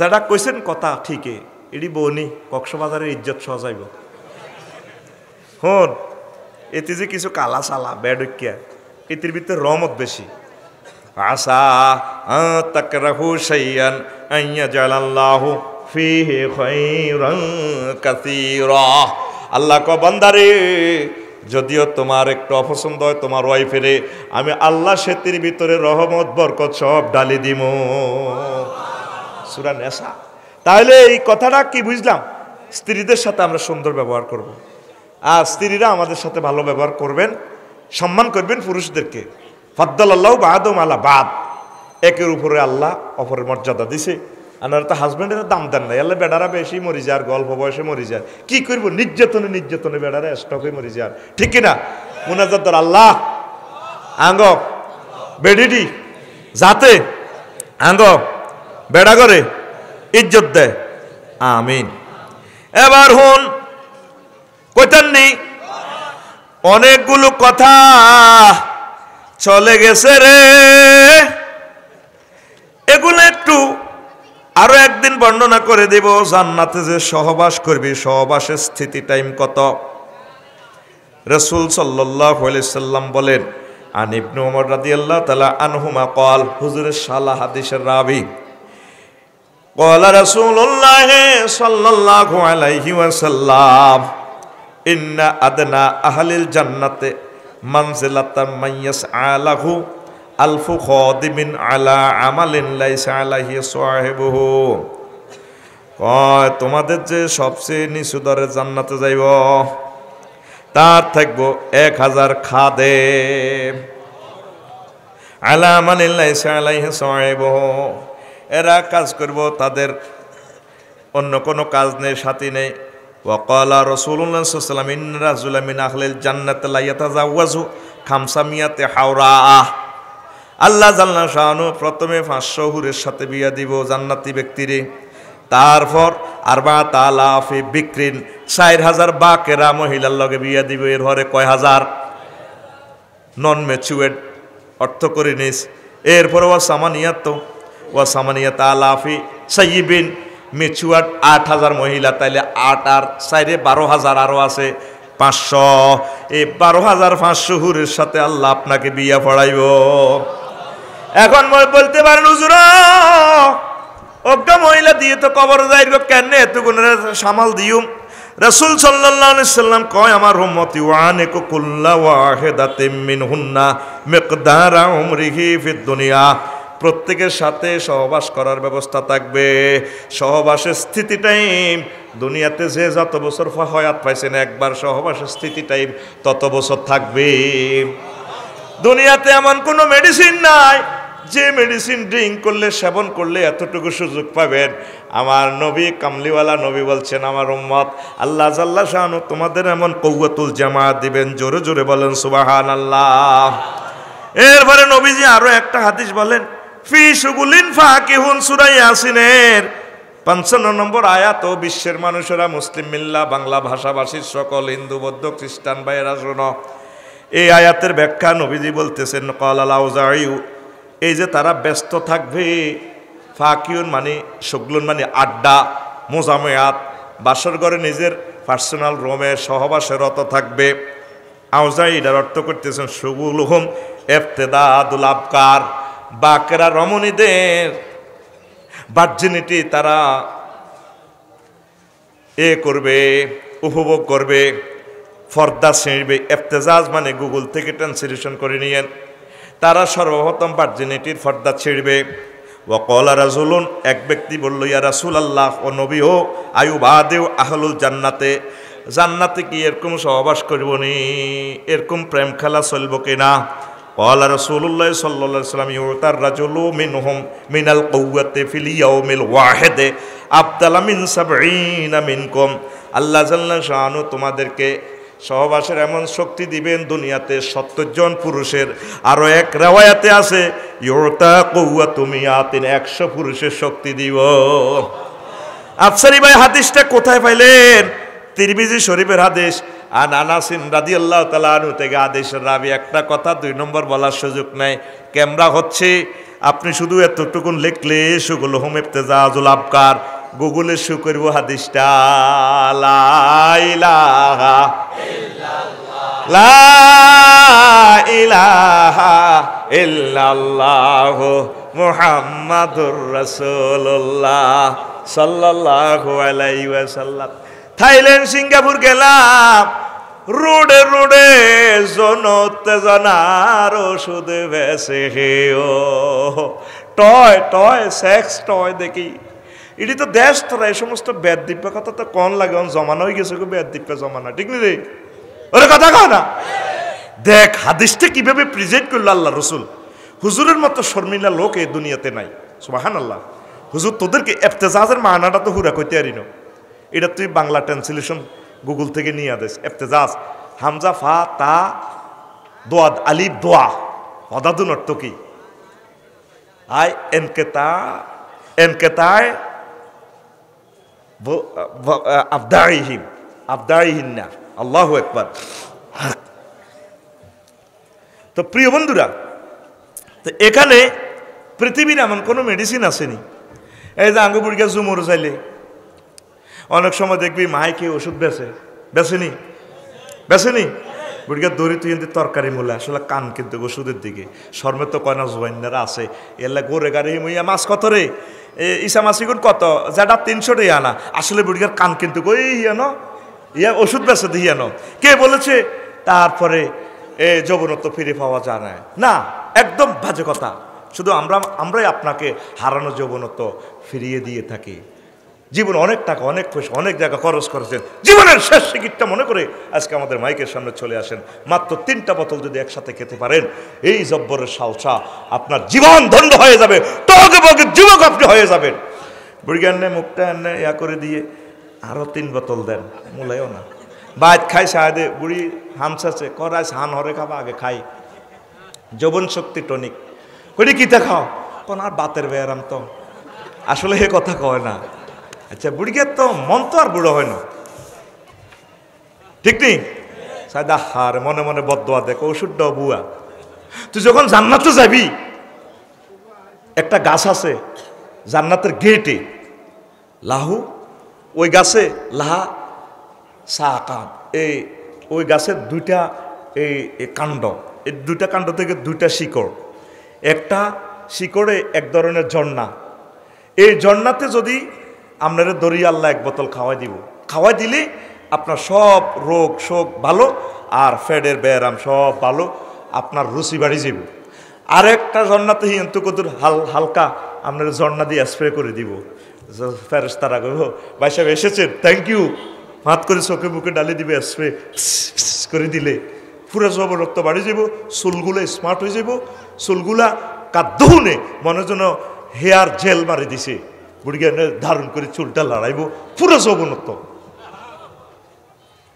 A: যেটা কইছেন কথা ঠিকই, এটি বনি কক্সবাজারের ইজ্জত সজাইব। হন এতে যে কিছু কালা সালা বেডকিয়া এটির ভিতরে রহমত বেশি। আসা তাকরাহু শাইয়ান আইয়াজালাল্লাহু ফীহি খায়রান কাসীরা। আল্লাহ কো বান্দারে যদিও তোমার একটু অপছন্দ হয় তোমার ওয়াইফেরে, আমি আল্লাহ সেতির ভিতরে রহমত বরকত সব ডালি দিমু। সূরা নেসা। তাহলে এই কথাটা কি বুঝলাম? স্ত্রীদের সাথে আমরা সুন্দর ব্যবহার করব, আর স্ত্রীরা আমাদের সাথে ভালো ব্যবহার করবেন, সম্মান করবেন পুরুষদেরকে। ফাদ্দালাল্লাহু বা'দাহুম আলা বা'দ, একের উপরে আল্লাহ অপরের মর্যাদা দিছে। আপনারা তো হাজব্যান্ডের দাম দেন না, এলে বেড়ারা বেশি মরি যায়, গল্প বয়সে মরি যায়। কি করবো? নির্যাতনে বেড়ারা স্টক হয়ে মরি যায়, ঠিক কিনা? মুনাজাত দর আল্লাহ আঙ্গ বেডিডি যাতে আঙ্গ বেড়া করে ইজ্জত দেয়, আমিন। এবার হুন কইতেন নি অনেকগুলো কথা চলে গেছে রে, এগুলো একটু আরো একদিন বর্ণনা করে দেব। জান্নাতে যে সহবাস করবি, সহবাসের স্থিতি টাইম কত? রাসূল সাল্লাল্লাহু আলাইহি সাল্লাম বলেন, আন ইবনে ওমর রাদিয়াল্লাহু তাআলা আনহুমা قال, হুজুরের শালা হাদিসের রাবী, قال রাসূলুল্লাহ সাল্লাল্লাহু আলাইহি ওয়াসাল্লাম, ইন্না আদনা আহলিল জান্নাতে মানজিলাতাম মাইয়াসআ লাহু আলফু খাদিমিন আলা আমালিন লাইসা আলাইহি সাহিবুহু। কয় তোমাদের যে সবচেয়ে নিচু দরে জান্নাতে যাইব, তার থাকবো 1000 খাদেম, আলা আমালিন লাইসা আলাইহি সাহিবুহু। এরা কাজ করব, তাদের অন্য কোনো কাজ নেই, সাথী নেই। ওয়াকালা রাসূলুল্লাহ সাল্লাল্লাহু আলাইহি ওয়াসাল্লাম, ইন্না রাজুলা মিন আহলিল জান্নাতি লা ইয়াতাজাওয়াজু 500 হাওরা। আল্লাহ জাল্লা শাআনু প্রথমে 500 হুরের সাথে বিয়া দিব জান্নাতি ব্যক্তিরে, তারপর 4000 বিক্রিন 4000 বাকেরা মহিলার লগে বিয়া দিব। এর ঘরে কয় হাজার? নন ম্যাচুয়ার্ড অর্থ করে নিস। এরপরে ওয়া সামানিয়াত আলাফি সাইয়িবিন ম্যাচুয়ার্ড 8000 মহিলা, তাইলে 8 আর 4 12,000 আরো আছে 500। এই 12,500 হুরের সাথে আল্লাহ আপনাকে বিয়া পড়াইব। এখন বলতে পারেন হুজুর অজ্ঞা মহিলা দিয়ে তো কবর যাইব কেন, এতগুণের সামাল দিউম? রাসূল সাল্লাল্লাহু আলাইহি সাল্লাম কয়, আমার উম্মতি ওয়ানিকু কুল্লা ওয়াহিদাতিম মিনহুন্না মিকদারা উমরিহি ফিদ দুনিয়া। প্রত্যেকের সাথে সহবাস করার ব্যবস্থা থাকবে। সহবাসের স্থিতি টাইম দুনিয়াতে যে যত বছর হয়াত পাইছেন একবার সহবাসের স্থিতি টাইম তত বছর থাকবে। দুনিয়াতে এমন কোনো মেডিসিন নাই যে মেডিসিন ড্রিঙ্ক করলে সেবন করলে এতটুকু সুযোগ পাবেন। আমার নবী কামলিওয়ালা নবী বলছেন, আমার উম্মত আল্লাহ জাল্লা শানু তোমাদের এমন কওয়াতুল জামাত দিবেন, জোরে জোরে বলেন সুবহানাল্লাহ। এরপরে নবীজি আরো একটা হাদিস বলেন, ফি শুগুলিন ফাকিহুন, সূরা ইয়াসিনের 55 নম্বর আয়াত। ও বিশ্বের মানুষেরা, মুসলিম মিল্লা বাংলা ভাষাভাষীর সকল হিন্দু বৌদ্ধ খ্রিস্টান ভাইয়েরা শোনো, এই আয়াতের ব্যাখ্যা নবীজি বলতেছেন, ক্বালাল আউজাঈ, এই যে তারা ব্যস্ত থাকবে, ফাকিউন মানে শুগলুন মানে আড্ডা, মোজামেয়াত, বাসর ঘরে নিজের পার্সোনাল রুমে সহবাসে রত থাকবে। আউজাঈ এটার অর্থ করতেছেন শুগুলুহুম ইফতিদাদুল আবকার, বাকেরা রমণীদের ভার্জিনিটি তারা করবে, উপভোগ করবে, ফর্দা ছিঁড়বে। ইফতেজাজ মানে গুগল থেকে ট্রান্সলেশন করে নিয়েন, তারা সর্বপ্রথম ভার্জিনিটির ফর্দা ছিঁড়বে। ওয়াকালা রাজুলুন, এক ব্যক্তি বলল, ইয়া রাসূলুল্লাহ, ও নবী ও আয়ুবাদেও আহলুল জান্নাতে, জান্নাতে কি এরকম সহবাস করব নি, এরকম প্রেম খেলা চলব কিনা? ক্বালা রাসূলুল্লাহ সাল্লাল্লাহু আলাইহি ওয়াসাল্লাম, ইউতার রাজুলু মিনহুম মিনাল কুওয়াতি ফিল ইয়াউমিল ওয়াহিদে আফদালা মিন 70 মিনকুম। আল্লাহ জাল্লা শানু তোমাদেরকে সহবাসের এমন শক্তি দিবেন দুনিয়াতে 70 জন পুরুষের। আরো এক রিওয়ায়াতে আছে, ইউতা কুওয়াতু মিয়াতিন, 100 পুরুষের শক্তি দিব। আফসারি ভাই হাদিসটা কোথায় পাইলেন? তিরমিজি শরীফের হাদিস। আন আনাস রাদিয়াল্লাহু তাআলা আনহু থেকে আদেশের রাবি। একটা কথা 2 নম্বর বলার সুযোগ নাই, ক্যামেরা হচ্ছে, আপনি শুধু এতটুকুন লিখলে শুগুল হুম ইফতিজাজুল আবকার, গুগলে শু করব হাদিসটা, লা ইলাহা ইল্লাল্লাহ, লা ইলাহা ইল্লাল্লাহ মুহাম্মাদুর রাসূলুল্লাহ সাল্লাল্লাহু আলাইহি ওয়াসাল্লাম। থাইল্যান্ড সিঙ্গাপুর গেলাম, রোডে রোডে জনতেজনার ওষুধ বেছে হেও, টয় টয় সেক্স টয় দেখি। এটি তো দেশ তোরা এই সমস্ত বেদ দিব্যা কথা তো কন লাগে, জমানো হয়ে গেছে বেদ দিব্যা জমানা, ঠিক নি রে? ওরে কথা কয় না। দেখ হাদিসটা কিভাবে প্রেজেন্ট করলো আল্লাহ রসুল। হুজুরের মতো শর্মিলা লোক এই দুনিয়াতে নাই, সুবহানাল্লাহ। হুজুর তোদেরকে ইফতেজাজের মানাটা তো হুরা কইতে পারি না, এটা তুই বাংলা ট্রান্সলেশন গুগল থেকে নিয়ে আদেস। ইফতেজাজ হামজা ফা তা দোয়াদ আলিফ দোয়া, হদাদুন অর্থ কি? আই এনকেতায় আবদাইহিম, আবদাইহিন্না, আল্লাহু আকবার। তো প্রিয় বন্ধুরা, তো এখানে পৃথিবীর এমন কোনো মেডিসিন আসেনি। এই যে আঙ্গুবুড়িকে জুমুর চাইলে অনেক সময় দেখবি মাইকে ওষুধ বেছেনি বুড়িকে দড়ি তুই তরকারি মূলে আসলে কান কিন্তু ওষুধের দিকে শর্মে তো কয়না জোয়াইনারা আছে, এলে গোরে গাড়ি মুইয়া মাছ কত রে, ইসা মাছিগুন কত, যেটা 300 টাকা আনা, আসলে বুড়িকার কান কিন্তু কই হিয়ানো, ইয়া ওষুধ বেছে দিয়ানো। কে বলেছে? তারপরে যৌবনত্ব ফিরে পাওয়া যায় না, একদম বাজে কথা। শুধু আমরাই আপনাকে হারানো যৌবনত্ব ফিরিয়ে দিয়ে থাকি। জীবন অনেক টাকা, অনেক পয়সা, অনেক জায়গা খরচ করেছেন, জীবনের শেষ টিকিটটা মনে করে আজকে আমাদের মাইকের সামনে চলে আসেন। মাত্র 3টা বোতল যদি একসাথে খেতে পারেন, এই জব্বরের সালসা আপনার জীবন ধন্য হয়ে যাবে, টগে বগে যুবক আপনি হয়ে যাবেন। বুড়িকে এনে মুখটা এনে ইয়া করে দিয়ে আরো 3 বোতল দেন, মূলায়ও না। বাদ খাই সাহায্যে বুড়ি হামসাছে করাই হান হরে খাবা, আগে খাই যৌবন শক্তি টনিক করি কিতা খাও, কোন আর বাতের ব্যায়াম তো আসলে এ কথা কয় না। আচ্ছা বুড়িকে তো মন তো আর বুড়ো হয় না, ঠিক নেই? সাদা হার মনে মনে বদদোয়া দেখো, ওষুধটাও বুয়া। তুই যখন জান্নাতে যাবি, একটা গাছ আছে জান্নাতের গেটে, লাহু, ওই গাছে লাহা সাকান, ওই গাছের 2টা কাণ্ড, এই 2টা কাণ্ড থেকে 2টা শিকড়, একটা শিকড়ে এক ধরনের ঝর্ণা। এই ঝর্ণাতে যদি আপনারা দরিয়া আল্লাহ 1 বোতল খাওয়াই দিলে আপনার সব রোগ শোক ভালো, আর ফ্যাটের ব্যায়াম সব ভালো, আপনার রুচি বাড়ি যাব। আরেকটা ঝর্ণাতে হিয়ন্তু কদুর হালকা আপনার ঝর্ণা দিয়ে স্প্রে করে দিব। ফেরেশতারা কইব ভাই সাহেব এসেছেন, থ্যাংক ইউ, হাত করে চোখে মুখে ডালি দিবে, স্প্রে করে দিলে পুরো জবর রক্ত বাড়ি যাব, চুলগুলো স্মার্ট হয়ে যাব, চুলগুলা কাদ্দুনে মনে যেন হেয়ার জেল মারি দিছে, বুড়িকে ধারণ করে চুলটা লড়াইব, পুরো যৌবনত্ব।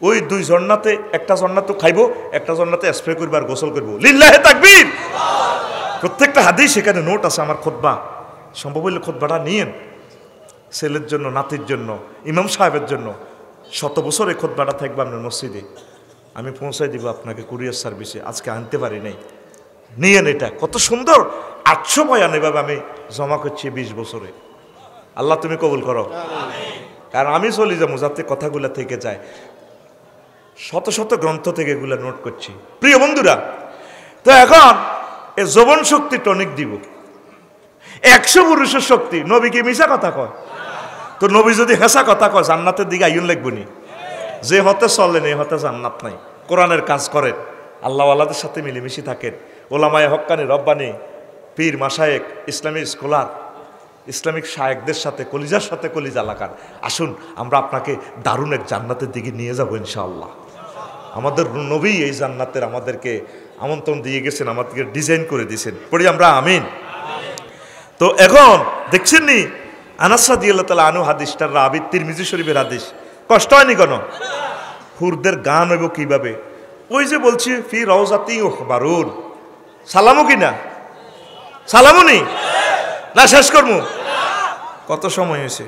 A: ওই দুই ঝর্ণাতে, একটা ঝর্ণাতে খাইব, একটা ঝর্ণাতে স্প্রে করবো আর গোসল করবো। লিল্লাহে তাকবীর। প্রত্যেকটা হাদিস সেখানে নোট আছে। আমার খুতবা সম্ভব হইলে খুতবাটা নিয়েন, ছেলের জন্য, নাতির জন্য, ইমাম সাহেবের জন্য। 100 বছর এই খুতবাটা থাকবে আপনার মসজিদে, আমি পৌঁছাই দিব আপনাকে কুরিয়ার সার্ভিসে। আজকে আনতে পারি নাই, নিয়েন। এটা কত সুন্দর 800 বয়ান এভাবে আমি জমা করছি 20 বছরে। আল্লাহ তুমি কবুল করো। কারণ আমি চলি যাবো যাতে কথাগুলো থেকে যায়। শত শত গ্রন্থ থেকে এগুলো নোট করছি। প্রিয় বন্ধুরা, তো এখন এ যৌবন শক্তি টনিক দিব। 100 পুরুষের শক্তি। নবী কি মিশা কথা কয়? তো নবী যদি হেসা কথা কয় জান্নাতের দিকে আইন লাগবো নি? যে হতে চলেন এই হতে জান্নাত নাই। কোরআনের কাজ করেন, আল্লাহওয়ালাদের সাথে মিলেমিশে থাকেন, ওলামায়ে হক্কানি রব্বানি, পীর মাশায়েক, ইসলামিক স্কলার, ইসলামিক শায়েকদের সাথে কলিজার সাথে কলিজা লাগান। আসুন আমরা আপনাকে দারুণ এক জান্নাতের দিকে নিয়ে যাবো ইনশাআল্লাহ। আমাদের নবী এই জান্নাতের আমাদেরকে আমন্ত্রণ দিয়ে গেছেন, আমাদেরকে ডিজাইন করে দিয়েছেন। পড়ি আমরা আমিন। তো এখন দেখছেন নি আনাস রাদিয়াল্লাহু তাআলা আনহু হাদিসটা রাবি তিরমিজি শরীফের হাদিস। কষ্ট হয়নি কেন? হুরদের গান হইব কিভাবে? ওই যে বলছি ফি রাউজাতি ইউখবারুন। সালামু কিনা? সালামুনি না শেষ করমু? কত সময় হয়েছে?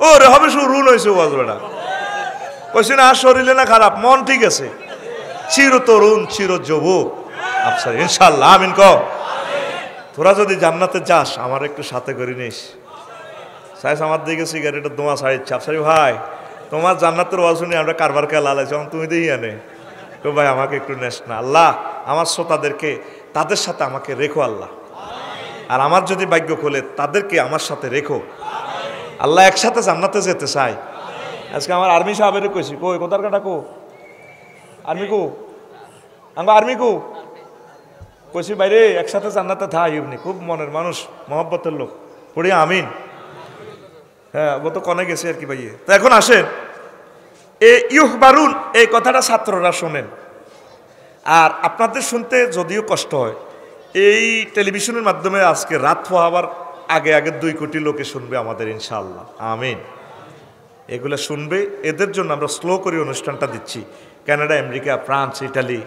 A: ও রে হবে শুরুন হয়েছে ওয়াজটা। কইছি না শরীরে না খারাপ, মন ঠিক আছে, চির তরুণ চির যুবক। আচ্ছা ইনশাআল্লাহ আমিন কও। তোরা যদি জান্নাতে যাস আমার একটু সাথে করে নিস। সাইস আমার দিকে সিগারেটের দোয়া ছাড়িচ্ছে। আফসারি ভাই তোমার জান্নাতের ওয়াজ শুনে আমরা কারবার কে লালাইছি, তুমি দেখি আনে তো ভাই আমাকে একটু নেস না। আল্লাহ আমার শ্রোতাদেরকে তাদের সাথে আমাকে রেখো আল্লাহ, আর আমার যদি ভাগ্য খোলে তাদেরকে আমার সাথে রেখো আল্লাহ। একসাথে জান্নাতে যেতে চাই। আজকে আমার আর্মি সাহেবের কইছি, কই কোথার কাটা কো আর্মি কো আমরা আর্মি কো কইছি বাইরে একসাথে জান্নাতে থাই। এমনি খুব মনের মানুষ, মহব্বতের লোক। পড়ি আমিন। হ্যাঁ ও তো কনে গেছে আর কি ভাইয়ে। তো এখন আসেন এ ইউখবারুন এই কথাটা ছাত্ররা শোনেন, আর আপনাদের শুনতে যদিও কষ্ট হয়। এই টেলিভিশনের মাধ্যমে আজকে রাত হওয়ার আগে আগে 2 কোটি লোকে শুনবে আমাদের ইনশাআল্লাহ আমিন। এগুলো শুনবে, এদের জন্য আমরা স্লো করে অনুষ্ঠানটা দিচ্ছি। Canada, America, France, Italy,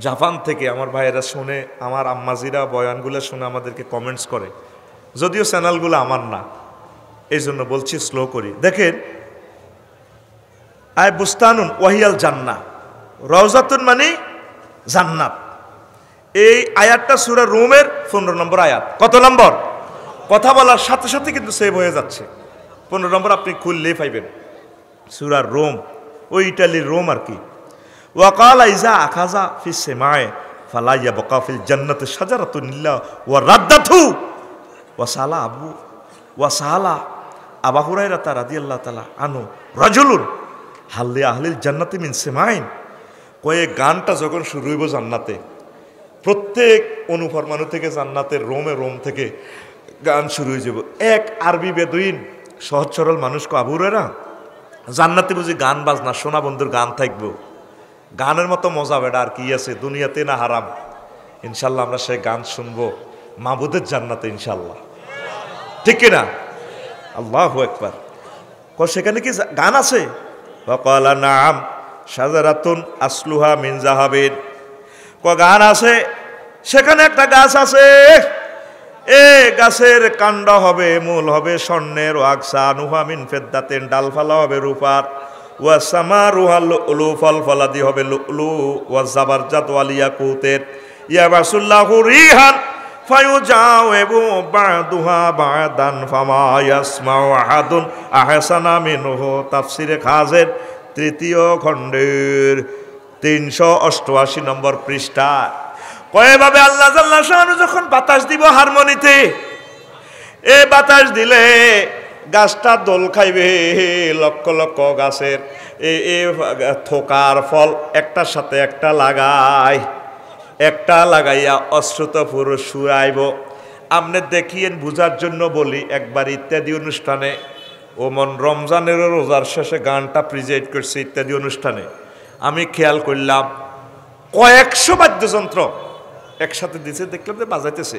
A: Japan থেকে আমার ভাইয়েরা শুনে, আমার আম্মাজিরা বয়ানগুলো শুনে আমাদেরকে কমেন্টস করে। যদিও চ্যানেলগুলো আমার না, এই জন্য বলছি স্লো করি। দেখেন আয় বুস্তানুন ওয়াহিয়াল জান্নাহ, রওজাতুন মানে জান্নাত। এই আয়াতটা সূরা রুমের 15 নম্বর আয়াত। কত নম্বর? কথা বলার সাথে সাথে কিন্তু সেভ হয়ে যাচ্ছে। 15 নম্বর আপনি খুললেই পাইবেন। সূরা রোম, ওই ইটালির রোম আর কি। ওয়াকালা ইজা আখাজা ফিস সেমায়ে ফালা ইয়াবকা ফিল জান্নাতি শাজারাতুন ইল্লা ওয়া রাদ্দাতু ওয়াসালা আবু হুরায়রা রাদিয়াল্লাহু তাআলা আনহু রাজুলুন হাল্লি আহলিল জান্নাতি মিন সেমাইন। কয়ে গানটা যখন শুরু হইব জান্নাতে, প্রত্যেক অনুফরমানু থেকে জান্নাতের রোম থেকে গান শুরু হয়ে যাব। এক আরবি বেদুইন সহজ সরল মানুষ কো আবু হুরায়রা জান্নাতে বুঝি গান বাজনা সোনা বন্ধুর গান থাকবো, গানের মতো মজা বেড়া আর কি আছে দুনিয়াতে না হারাম। ইনশাল্লাহ আমরা সে গান শুনবো মাবুদের জান্নাতে ইনশাল্লাহ, ঠিক কিনা? আল্লাহু আকবার। সেখানে কি গান আছে? ওয়াকালা নাম শাজারাতুন আসলুহা মিন যাহাবিন। গান আছে, সেখানে একটা গাছ আছে, এ গাছের কাণ্ড হবে, মূল হবে স্বর্ণের, ওয়াকসা নুহা মিন ফিদ্দাতিন, ডালফালা হবে রূপার, ওয়া সামারুহা লুলু, ফল ফলাদি হবে লুলু, ওয়া জাবারজাত ওয়াল ইয়াকুতের, ইয়াবাসুল্লাহু রিহান ফায়ুজাওয়াবু বা'দুহা বা'দান ফামা ইয়াসমাউ আহাদুন আহসানা মিনহু। তাফসিরে খাজের 3য় খণ্ডের 388 নম্বর পৃষ্ঠা। কয়ভাবে আল্লাহ জাল্লা শানু যখন বাতাস দিব হারমোনিতে, এ বাতাস দিলে গাছটা দোল খাইবে, লক্ষ লক্ষ গাছের এ থোকার ফল একটার সাথে একটা লাগায়। একটা লাগাইয়া অশ্রুত পুরুষ শুয়াইব। আপনি দেখিয়েন বুঝার জন্য বলি, একবার ইত্যাদি অনুষ্ঠানে ওমন রমজানের রোজার শেষে গানটা প্রেজেন্ট করছে ইত্যাদি অনুষ্ঠানে, আমি খেয়াল করলাম কয়েকশো বাদ্যযন্ত্র একসাথে দিছে, দেখলাম যে বাজাইতেছে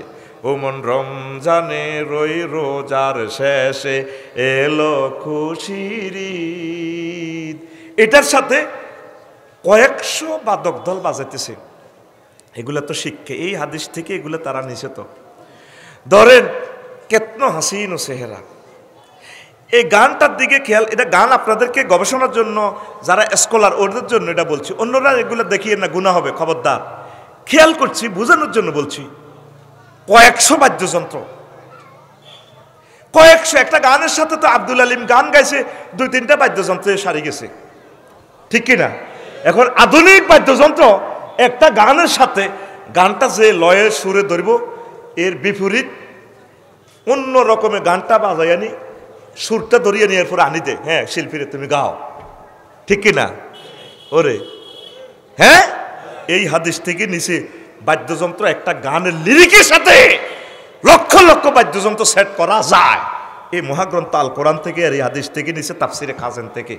A: ওমন রমজানের ওই রোজার শেষে এলো খুশির ঈদ। এটার সাথে কয়েকশো বাদক দল বাজাইতেছে। এগুলা তো শিক্ষা, এই হাদিস থেকে এগুলো তারা নিছে। তো ধরেন কেতন হাসিন ও চেহারা, এই গানটার দিকে খেয়াল, এটা গান আপনাদেরকে গবেষণার জন্য যারা স্কলার ওদের জন্য এটা বলছি, অন্যরা এগুলো দেখিয়ে না গুনাহ হবে, খবরদার। খেয়াল করছি, বোঝানোর জন্য বলছি। কয়েকশো বাদ্যযন্ত্র, কয়েকশো। একটা গানের সাথে তো আব্দুল আলিম গান গাইছে, 2-3টা বাদ্যযন্ত্রে সারি গেছে, ঠিক কিনা? এখন আধুনিক বাদ্যযন্ত্র একটা গানের সাথে, গানটা যে লয়ের সুরে ধরব এর বিপরীত অন্য রকমের গানটা বাজাই আনি, সুরটা ধরিয়ে নিয়ে এরপরে আনি দে, হ্যাঁ শিল্পীরে তুমি গাও, ঠিক কিনা? ওরে হ্যাঁ, এই হাদিস থেকে নিচে বাদ্যযন্ত্র একটা গানের লিরিকের সাথে লক্ষ লক্ষ বাদ্যযন্ত্র সেট করা যায়। এই মহাগ্রন্থ আল কোরআন থেকে আর এই হাদিস থেকে নিচে তাফসিরে খাজেন থেকে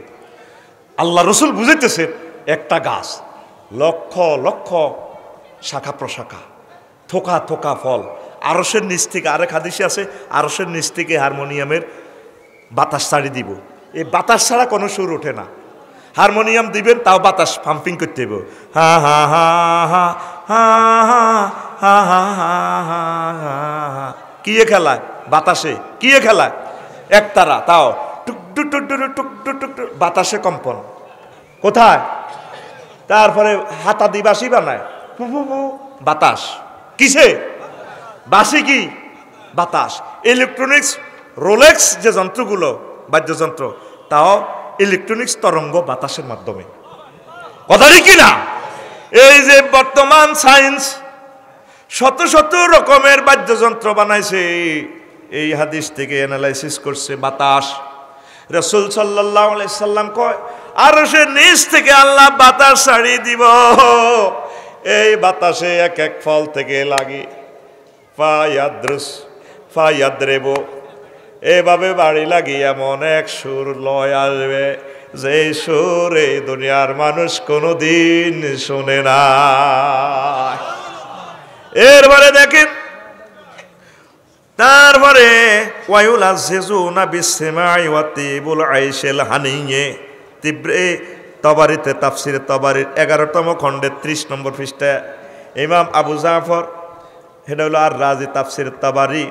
A: আল্লাহ রসুল বুঝাইতেছে একটা গাছ লক্ষ লক্ষ শাখা প্রশাখা, থোকা থোকা ফল। আরশের নিচ থেকে, আরেক হাদিসে আছে আরশের নিচ থেকে হারমোনিয়ামের বাতাস ছাড়ি দিব। এই বাতাস ছাড়া কোনো সুর ওঠে না। হারমোনিয়াম দিবেন তাও বাতাস পাম্পিং করতে হবে, হা হা হা হা হা হা হা হা হা। কিয়ে খেলায়? বাতাসে। কিয়ে খেলায়? একতারা, তাও টুক টুক টুক টুক টুক টুক টুক, বাতাসে কম্পন। কোথায়? তারপরে হাতা দি বাঁশি বানায়, বাতাস। কিসে? বাঁশি কি? বাতাস। ইলেকট্রনিক্স, রোলেক্স যে যন্ত্রগুলো বাদ্যযন্ত্র, তাও ইলেকট্রনিক্স তরঙ্গ বাতাসের মাধ্যমে। কথা কি না? এই যে বর্তমান সায়েন্স শত শত রকমের বাদ্যযন্ত্র বানাইছে, এই হাদিস থেকে অ্যানালাইসিস করছে বাতাস। রাসূল সাল্লাল্লাহু আলাইহি সাল্লাম কয়, আরশের নিচ থেকে আল্লাহ বাতাস ছাড়িয়ে দিব, এই বাতাসে এক এক ফল থেকে লাগি ফায়াদ্রুস ফায়াদ্রেব, এভাবে বাড়ি লাগি এমন এক সুর লয় আসবে যে সুর এই দুনিয়ার মানুষ কোনোদিন শোনে না। এরপরে দেখেন, তারপরে ওয়ায়ুলা জেজুনা বিসমাই ওয়া তিবুল আইশিল হানিয়ে তিব্রে তবারিতে, তাফসিরে তবারির 11তম খণ্ডে 30 নম্বর পৃষ্ঠায় ইমাম আবু জাফর, এটা হলো আর রাজি তাফসির তাবারি,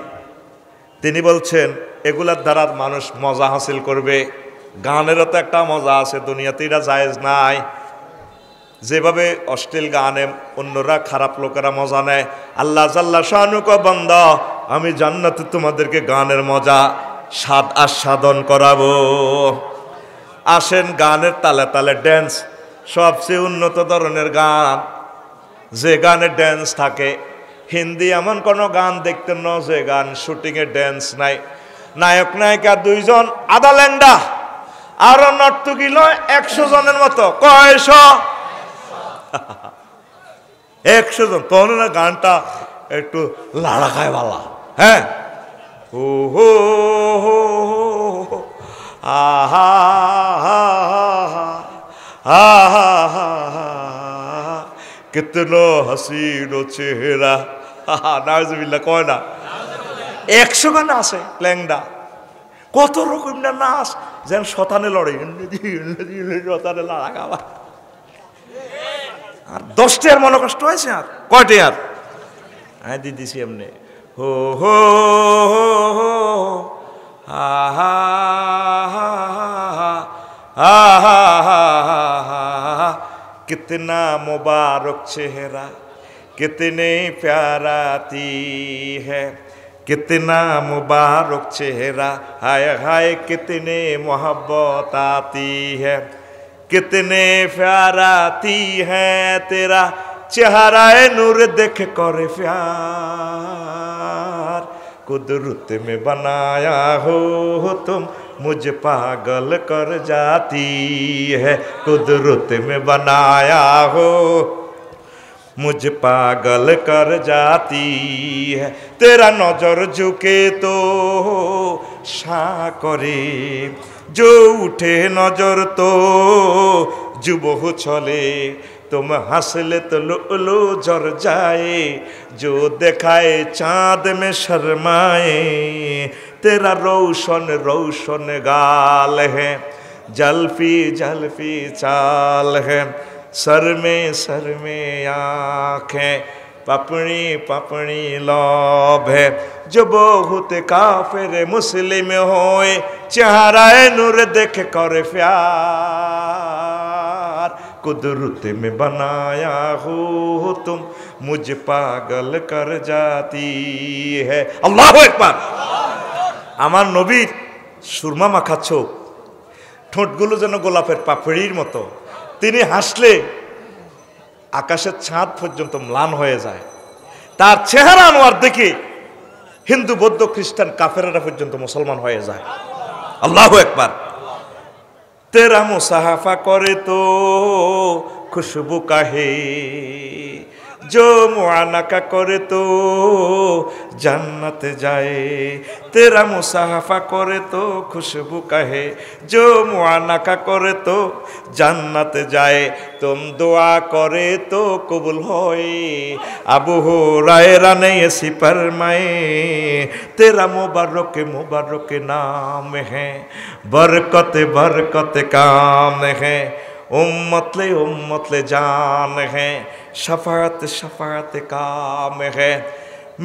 A: তিনি বলছেন এগুলার দ্বারা মানুষ মজা হাসিল করবে। গানেরও তো একটা মজা আছে, দুনিয়াতে এটা জায়েজ নাই। যেভাবে অশ্লীল গানে অন্যরা খারাপ লোকেরা মজা নেয়, আল্লাহ জাল্লা শানু কো বান্দা, আমি জান্নাতে তোমাদেরকে গানের মজা স্বাদ আস্বাদন করাবো। আসেন গানের তালে তালে ড্যান্স, সবচেয়ে উন্নত ধরনের গান, যে গানে ড্যান্স থাকে। হিন্দি এমন কোনো গান দেখতেন না যে গান শুটিংয়ে ড্যান্স নাই। নায়ক নায়িকা 2 জন, আধা ল্যাংডা, আরো নর্তকী লয় 100 জনের মতো। কয়শ? 100 জন। তখন না গানটা একটু লাড়া খায় বালা, হ্যাঁ, ও হো হো আহা হা হা হা হা, কিতনো হাসিনো চেহারা, নাউজুবিল্লাহ কয় না। 100 গান আছে ল্যাংডা, কত রকম না নাচ, যেন শতানে লড়ে, শতানে লড়া খাওয়া। আর 10টা আর মনে কষ্ট হয়েছে, আর কয়টে আর হ্যাঁ দিদিছি এমনি হো হো হো হা হা হা হা হা হা, कितना मुबारक चेहरा कितने प्याराती है, कितना मुबारक चेहरा हाय हाय कितने मोहब्बत आती है, कितने प्याराती है तेरा चेहरा नूर देख कर प्यार, कुदरत में बनाया हो तुम मुझे पागल कर जाती है, कुदरत में बनाया हो मुझे पागल कर जाती है तेरा नजर झुके तो करे जो उठे नजर तो जुबह चले तुम हंसले तो लो जर जाए जो दिखाए चाँद में शर्माए तेरा रोशन रोशन गाल है जल्फी जल्फी चाल है सर में आँखें पपड़ी पपड़ी लौभ है जो बहुत काफिर मुस्लिम होए चेहराए नूर देख कर प्यार कुदरत में बनाया हो तुम मुझे पागल कर जाती है अल्लाहु আকবার আমার নবীর সুরমা মাখা চোখ ঠোঁটগুলো যেন গোলাপের পাপড়ির মতো তিনি হাসলে আকাশের চাঁদ পর্যন্ত ম্লান হয়ে যায় তার চেহারা আনোয়ার দেখে হিন্দু বৌদ্ধ খ্রিস্টান কাফেররা পর্যন্ত মুসলমান হয়ে যায় আল্লাহু আকবার तेरा मुसाफा करे तो खुशबू का है जो मुआनका करे तो जन्नत जाए तेरा मुसाफा करे तो खुशबू का है जो मुआनका करे तो जन्नत जाए तुम दुआ करे तो कबूल होए अबू हुरैरा ने ऐसी फरमाए तेरा मुबारक नाम है बरकत बरकत काम है उम्मत ले जान है शफाअत शफाअत काम है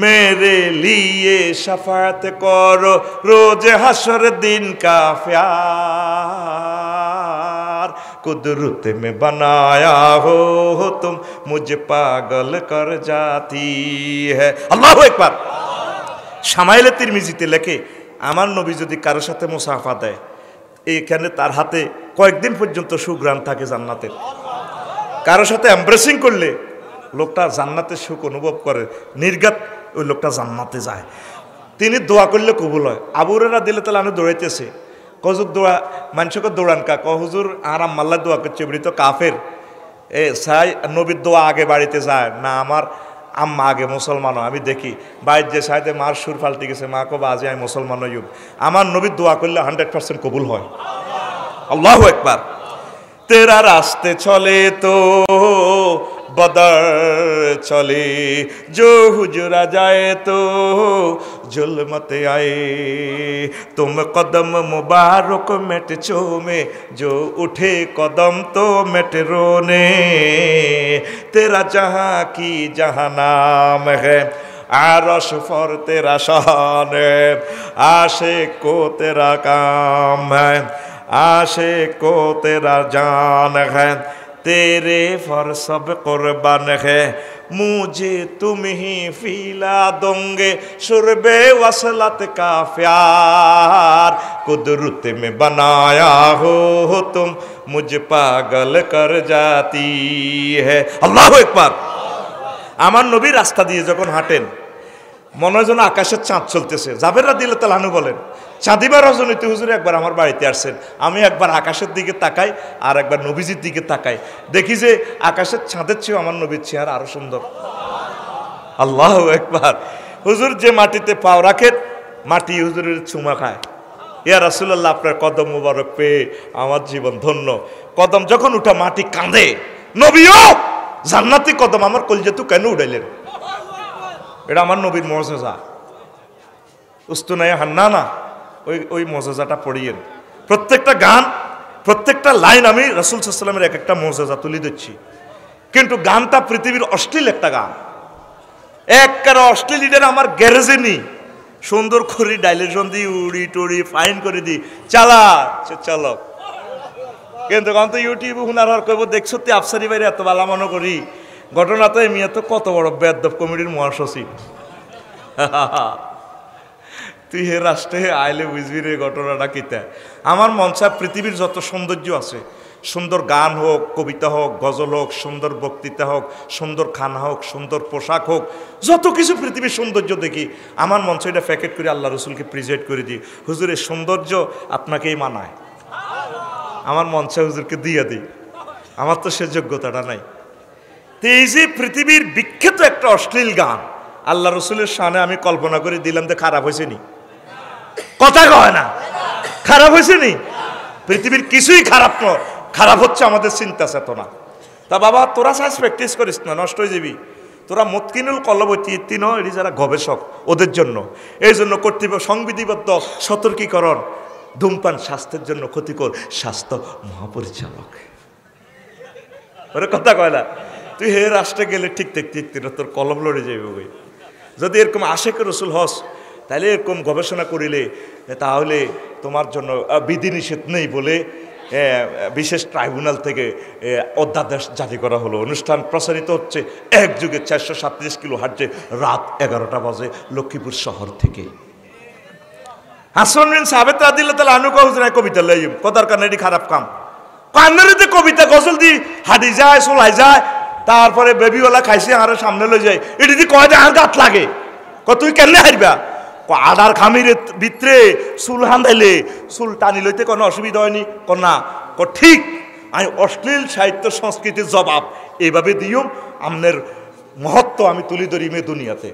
A: मेरे लिए शफाअत करो रोज हशर दिन का प्यार कुदरत में बनाया हो तुम मुझे पागल कर जाती है अल्लाहु আকবার শামাইলে তিরমিজিতে লেখে আমার নবী যদি কারো সাথে মুসাফা দেয় এইখানে তার হাতে কয়েকদিন পর্যন্ত সুঘ্রাণ থাকে জান্নাতের কারো সাথে এমব্রেসিং করলে লোকটা জান্নাতের সুখ অনুভব করে নির্ঘাত ওই লোকটা জান্নাতে যায় তিনি দোয়া করলে কবুল হয় আবু হুরায়রা দিলে তাহলে আমি দৌড়াইতেছে কজুর দোয়া মানুষকে দৌড়ান কা হুজুর আরাম মাল্লা দোয়া করছে বলি তো কাফের এ সাই নবীর দোয়া আগে বাড়িতে যায় না আমার আম্মা আগে মুসলমান আমি দেখি বাইর যে সাইডে মার সুর ফাল্টি গেছে মা কো বাজে আমি মুসলমান হইব আমার নবীর দোয়া করলে 100% কবুল হয় আল্লাহু আকবার तेरा रास्ते चले तो बदर चले जो हुजरा जाए तो जुल्मत आए तुम कदम मुबारक मेट चूमे जो उठे कदम तो मेट रोने तेरा जहाँ की जहाँ नाम है आरश फर तेरा शान है आशिक को तेरा काम है आशिक को तेरा जान है तेरे फर सब कुर्बान है मुझे तुम ही फीला दोगे शुरबे वसलत का प्यार कुदरत में बनाया हो तुम मुझे पागल कर जाती है अल्लाहु আকবার আমার নবী রাস্তা দিয়ে যখন হাঁটেন মনে হয় যেন আকাশের চাঁদ চলতেছে জাবের রাদিয়াল্লাহু আনহু বলেন চাঁদিবা রজনীতে হুজুর একবার আমার বাড়িতে আসছেন আমি একবার আকাশের দিকে তাকাই আর একবার নবীজির দিকে তাকাই দেখি যে আকাশের চাঁদের চেয়েও আমার নবীর চেহারা আরো সুন্দর আল্লাহু আকবার হুজুর যে মাটিতে পাও রাখেন মাটি হুজুরের চুমা খায় ইয়া রাসূলুল্লাহ আপনার কদম মোবারক পেয়ে আমার জীবন ধন্য কদম যখন উঠা মাটি কাঁদে নবীও জান্নাতি কদম আমার কলজেতু কেন উড়াইলেন এটা আমার নবীর মুজিজা উস্তুনায়ে হান্নানা ওই মুজিজাটা পড়িয়েন প্রত্যেকটা গান প্রত্যেকটা লাইন আমি রাসূল সাল্লাল্লাহু আলাইহি ওয়াসাল্লামের এক একটা মুজিজা তুলে দিচ্ছি কিন্তু গানটা পৃথিবীর অশ্লীল একটা গান একবার অশ্লীলদের আমার গ্যারেজে নি সুন্দর করে ডাইলেশন দি উড়ি টুড়ি ফাইন করে দি চালা চলো কিন্তু গান তো ইউটিউবে হুনার আর কইব দেখছো তে আফসারি বাইরে এত ভালো মনে করি ঘটনা তো এমনি এত কত বড় বেদব কমিটির মহাসচিব তুই হে রাষ্ট্রে আইলে বুঝবি রে ঘটনাটা কিতা আমার মনসা পৃথিবীর যত সৌন্দর্য আছে সুন্দর গান হোক কবিতা হোক গজল হোক সুন্দর বক্তৃতা হোক সুন্দর খানা হোক সুন্দর পোশাক হোক যত কিছু পৃথিবীর সৌন্দর্য দেখি আমার মঞ্চ এটা প্যাকেট করে আল্লাহ রসুলকে প্রেজেন্ট করে দিই হুজুরের সৌন্দর্য আপনাকেই মানায় আমার মঞ্চে হুজুরকে দিয়ে দিই আমার তো সে যোগ্যতাটা নাই তো এই যে পৃথিবীর বিখ্যাত একটা অশ্লীল গান আল্লাহ রসুলের শানে আমি কল্পনা করে দিলাম তো খারাপ হয়েছে নি? কথা কয় না, খারাপ হয়েছে নি? পৃথিবীর কিছুই খারাপ নয়, খারাপ হচ্ছে আমাদের চিন্তা চেতনা। তা বাবা তোরা সাজ প্র্যাকটিস করিস না, নষ্ট হয়ে যাবি। তোরা মতকিনুল কলবতী এটি যারা গবেষক ওদের জন্য, এই জন্য কর্তৃপক্ষ সংবিধিবদ্ধ সতর্কীকরণ, ধূমপান স্বাস্থ্যের জন্য ক্ষতিকর, স্বাস্থ্য মহাপরিচালক। ওরে কথা কয় না, তুই হে রাষ্ট্রে গেলে ঠিক দেখতে তোর কলম লড়ে যাবে বই। যদি এরকম আশেকের রসুল হস তাহলে এরকম গবেষণা করিলে তাহলে তোমার জন্য বিধিনিষেধ নেই বলে বিশেষ ট্রাইব্যুনাল থেকে অধ্যাদেশ জারি করা হলো। অনুষ্ঠান প্রচারিত হচ্ছে এক যুগে 437 কিলো হার্টজে রাত 11টা বাজে লক্ষ্মীপুর শহর থেকে। হাসান বিন সাবেত রাদিয়াল্লাহু তাআলা আনহু কহুজনা কবিতা লাইম কদার কারণে এটি খারাপ কাম। কান্নারিতে কবিতা গজল দি হাঁটি যায় চলাই যায়, তারপরে বেবিওয়ালা খাইছে আর সামনে লই যায়, এটি দি কয় আর গাত লাগে। তুই কেন হারবা? আডার খামির ভিতরে চুল হান্দাইলে চুল টানি লইতে কোনো অসুবিধা হয়নি? না, ঠিক আমি অশ্লীল সাহিত্য সংস্কৃতির জবাব এইভাবে দিও, আমনের মহত্ব আমি তুলি ধরি মে দুনিয়াতে।